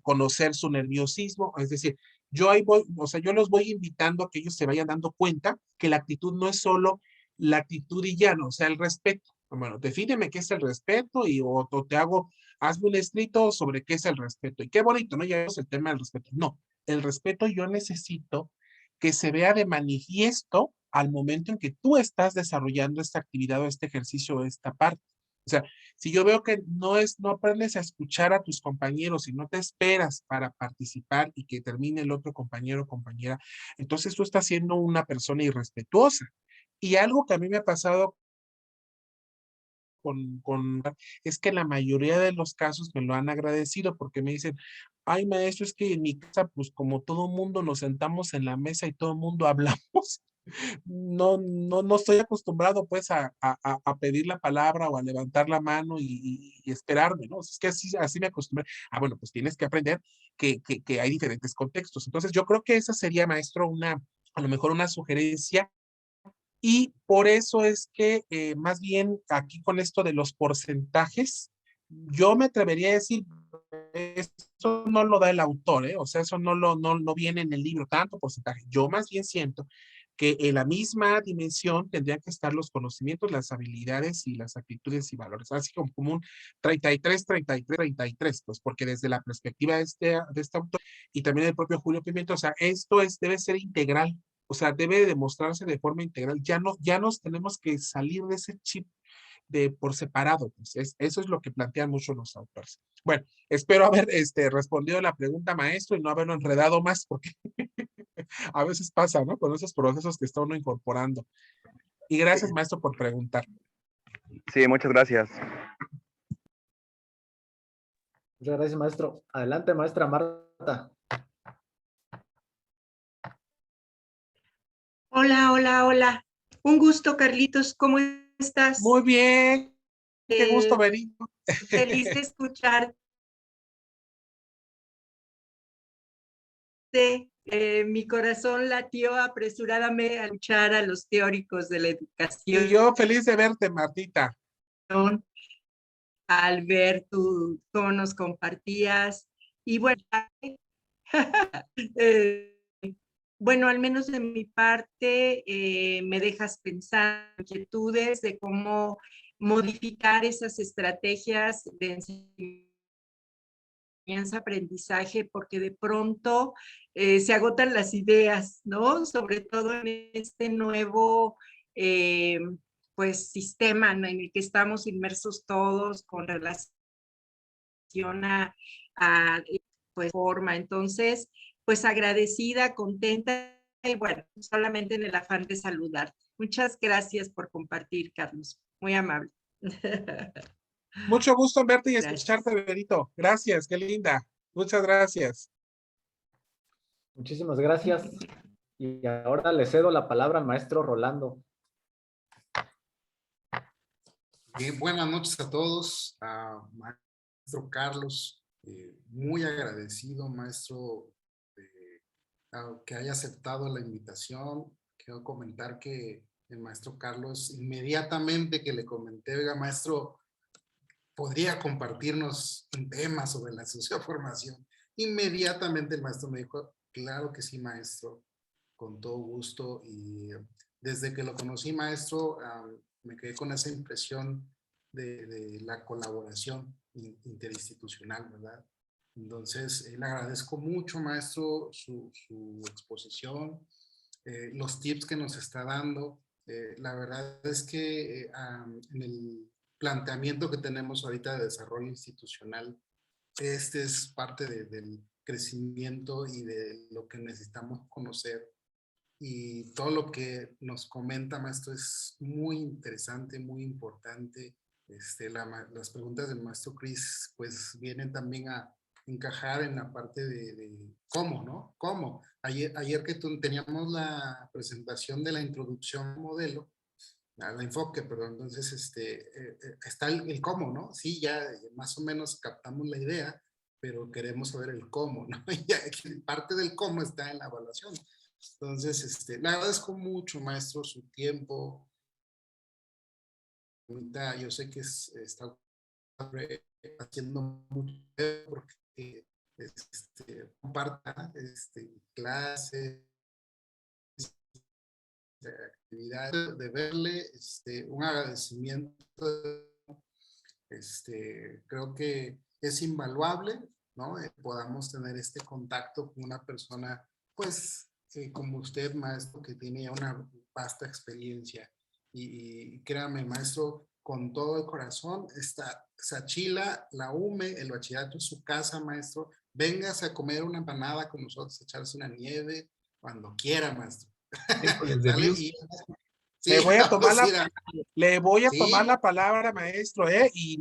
conocer su nerviosismo, es decir, yo ahí voy, o sea, yo los voy invitando a que ellos se vayan dando cuenta que la actitud no es solo la actitud y ya, no, o sea, el respeto. Bueno, defíneme qué es el respeto y o te hago, hazme un escrito sobre qué es el respeto. Y qué bonito, ¿no? Ya es el tema del respeto. No, el respeto yo necesito que se vea de manifiesto al momento en que tú estás desarrollando esta actividad o este ejercicio o esta parte. O sea, si yo veo que no aprendes a escuchar a tus compañeros y no te esperas para participar y que termine el otro compañero o compañera, entonces tú estás siendo una persona irrespetuosa. Y algo que a mí me ha pasado es que la mayoría de los casos me lo han agradecido porque me dicen, ay maestro, es que en mi casa, pues como todo mundo nos sentamos en la mesa y todo mundo hablamos, no estoy acostumbrado pues a pedir la palabra o a levantar la mano y esperarme, ¿no? Es que así me acostumbré. Ah, bueno, pues tienes que aprender que hay diferentes contextos. Entonces yo creo que esa sería, maestro, a lo mejor una sugerencia y por eso es que más bien aquí con esto de los porcentajes, yo me atrevería a decir, eso no lo da el autor, ¿eh? O sea, eso no viene en el libro, tanto porcentaje. Yo más bien siento que en la misma dimensión tendrían que estar los conocimientos, las habilidades y las actitudes y valores, así como un 33, 33, 33, pues porque desde la perspectiva de este autor y también el propio Julio Pimiento, o sea, debe ser integral, o sea, debe demostrarse de forma integral. Ya nos tenemos que salir de ese chip por separado. Pues eso es lo que plantean mucho los autores. Bueno, espero haber respondido a la pregunta, maestro, y no haberlo enredado más, porque a veces pasa, ¿no? Con esos procesos que está uno incorporando. Y gracias, maestro, por preguntar. Sí, muchas gracias. Muchas gracias, maestro. Adelante, maestra Marta. Hola, hola, hola. Un gusto, Carlitos. ¿Cómo estás? Muy bien. Qué gusto, Benito. Feliz de escucharte. Mi corazón latió apresuradamente al escuchar a los teóricos de la educación. Y yo feliz de verte, Martita. Al ver cómo nos compartías. Y bueno, bueno, al menos de mi parte, me dejas pensar inquietudes de cómo modificar esas estrategias de enseñanza-aprendizaje, porque de pronto se agotan las ideas, ¿no? Sobre todo en este nuevo pues sistema, ¿no?, en el que estamos inmersos todos con relación a pues forma. Entonces, pues agradecida, contenta y bueno, solamente en el afán de saludarte. Muchas gracias por compartir, Carlos. Muy amable. Mucho gusto en verte y Gracias. escucharte, Benito. Gracias, qué linda. Muchas gracias. Muchísimas gracias. Y ahora le cedo la palabra al maestro Rolando. Bien, buenas noches a todos. Maestro Carlos, muy agradecido, maestro, que haya aceptado la invitación. Quiero comentar que el maestro Carlos, inmediatamente que le comenté, oiga, maestro, ¿podría compartirnos un tema sobre la socioformación? Inmediatamente el maestro me dijo, claro que sí, maestro, con todo gusto. Y desde que lo conocí, maestro, me quedé con esa impresión de la colaboración interinstitucional, ¿verdad? Entonces, le agradezco mucho, maestro, su exposición. los tips que nos está dando. La verdad es que en el planteamiento que tenemos ahorita de desarrollo institucional, este es parte del crecimiento y de lo que necesitamos conocer. Y todo lo que nos comenta, maestro, es muy interesante, muy importante. Las preguntas del maestro Chris, pues vienen también a encajar en la parte de cómo, ¿no? ¿Cómo? Ayer que teníamos la presentación de la introducción al modelo, al enfoque, perdón, entonces está el cómo, ¿no? Sí, ya más o menos captamos la idea, pero queremos saber el cómo, ¿no? Ya, parte del cómo está en la evaluación. Entonces, le agradezco mucho, maestro, su tiempo. Ahorita yo sé que está haciendo mucho porque comparta clases, actividades, de verle un agradecimiento. Creo que es invaluable, ¿no? Podamos tener este contacto con una persona, pues, como usted, maestro, que tiene ya una vasta experiencia. Y créame, maestro, con todo el corazón, Xachila, la UME, el bachillerato es su casa, maestro. Véngase a comer una empanada con nosotros, echarse una nieve, cuando quiera, maestro. Miércoles de ¿Sale? Dios. Sí, Le voy a tomar vamos a ir a... Le voy a Sí. tomar la palabra, maestro, y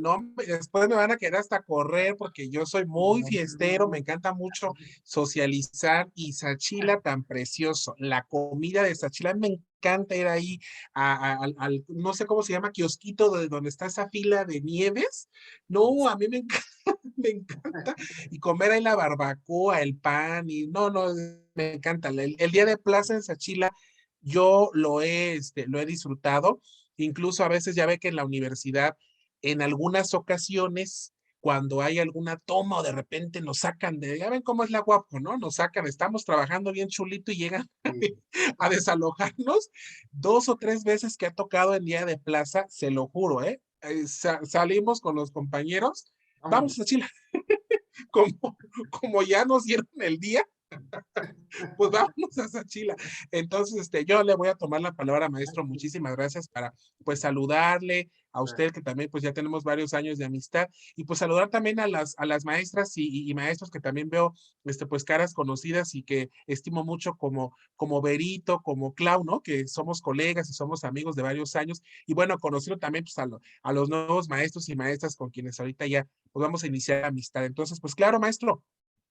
después me van a quedar hasta correr porque yo soy muy fiestero, me encanta mucho socializar y Xachila tan precioso. La comida de Xachila, me encanta ir ahí al, no sé cómo se llama, kiosquito de donde está esa fila de nieves. No, a mí me encanta, me encanta. Y comer ahí la barbacoa, el pan, y no, me encanta. El día de plaza en Xachila yo lo he disfrutado, incluso a veces ya ve que en la universidad, en algunas ocasiones, cuando hay alguna toma o de repente nos sacan ya ven cómo es la guapo, ¿no? Nos sacan, estamos trabajando bien chulito y llegan a desalojarnos 2 o 3 veces que ha tocado el día de plaza, se lo juro, salimos con los compañeros, vamos a Chile, como ya nos dieron el día, pues vámonos a Xachila. Entonces, yo le voy a tomar la palabra, maestro. Muchísimas gracias para, pues, saludarle a usted, que también, pues, ya tenemos varios años de amistad, y pues saludar también a las maestras y maestros que también veo, pues, caras conocidas y que estimo mucho como Berito, como Clau, ¿no? Que somos colegas y somos amigos de varios años, y bueno, conociendo también, pues, a los nuevos maestros y maestras con quienes ahorita ya, pues, vamos a iniciar amistad. Entonces, pues, claro, maestro,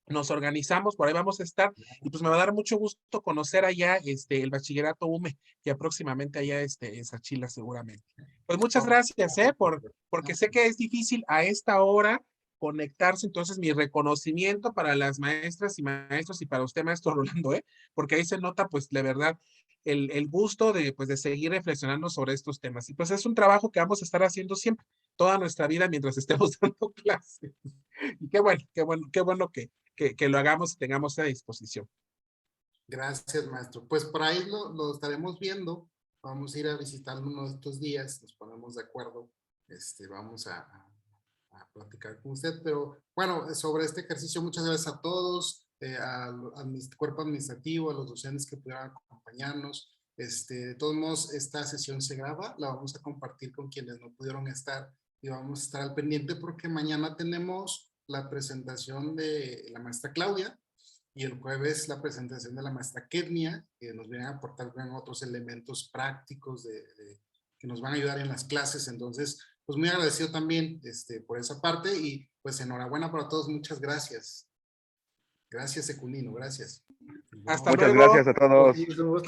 nos organizamos, por ahí vamos a estar, y pues me va a dar mucho gusto conocer allá el bachillerato UME, que próximamente allá en Xachila seguramente. Pues muchas gracias, porque sé que es difícil a esta hora conectarse, entonces mi reconocimiento para las maestras y maestros y para usted, maestro Rolando, porque ahí se nota, pues, de verdad, el gusto pues, de seguir reflexionando sobre estos temas. Y pues es un trabajo que vamos a estar haciendo siempre, toda nuestra vida, mientras estemos dando clases. Y qué bueno que lo hagamos y tengamos a disposición. Gracias, maestro. Pues por ahí lo estaremos viendo. Vamos a ir a visitarlo uno de estos días, nos ponemos de acuerdo. Vamos a platicar con usted. Pero bueno, sobre este ejercicio, muchas gracias a todos, a mi cuerpo administrativo, a los docentes que pudieron acompañarnos. De todos modos, esta sesión se graba, la vamos a compartir con quienes no pudieron estar y vamos a estar al pendiente porque mañana tenemos la presentación de la maestra Claudia y el jueves la presentación de la maestra Kenia, que nos vienen a aportar otros elementos prácticos que nos van a ayudar en las clases. Entonces, pues muy agradecido también por esa parte y pues enhorabuena para todos. Muchas gracias. Gracias, Secundino. Gracias. Hasta Muchas luego. gracias a todos. Sí, es un gusto.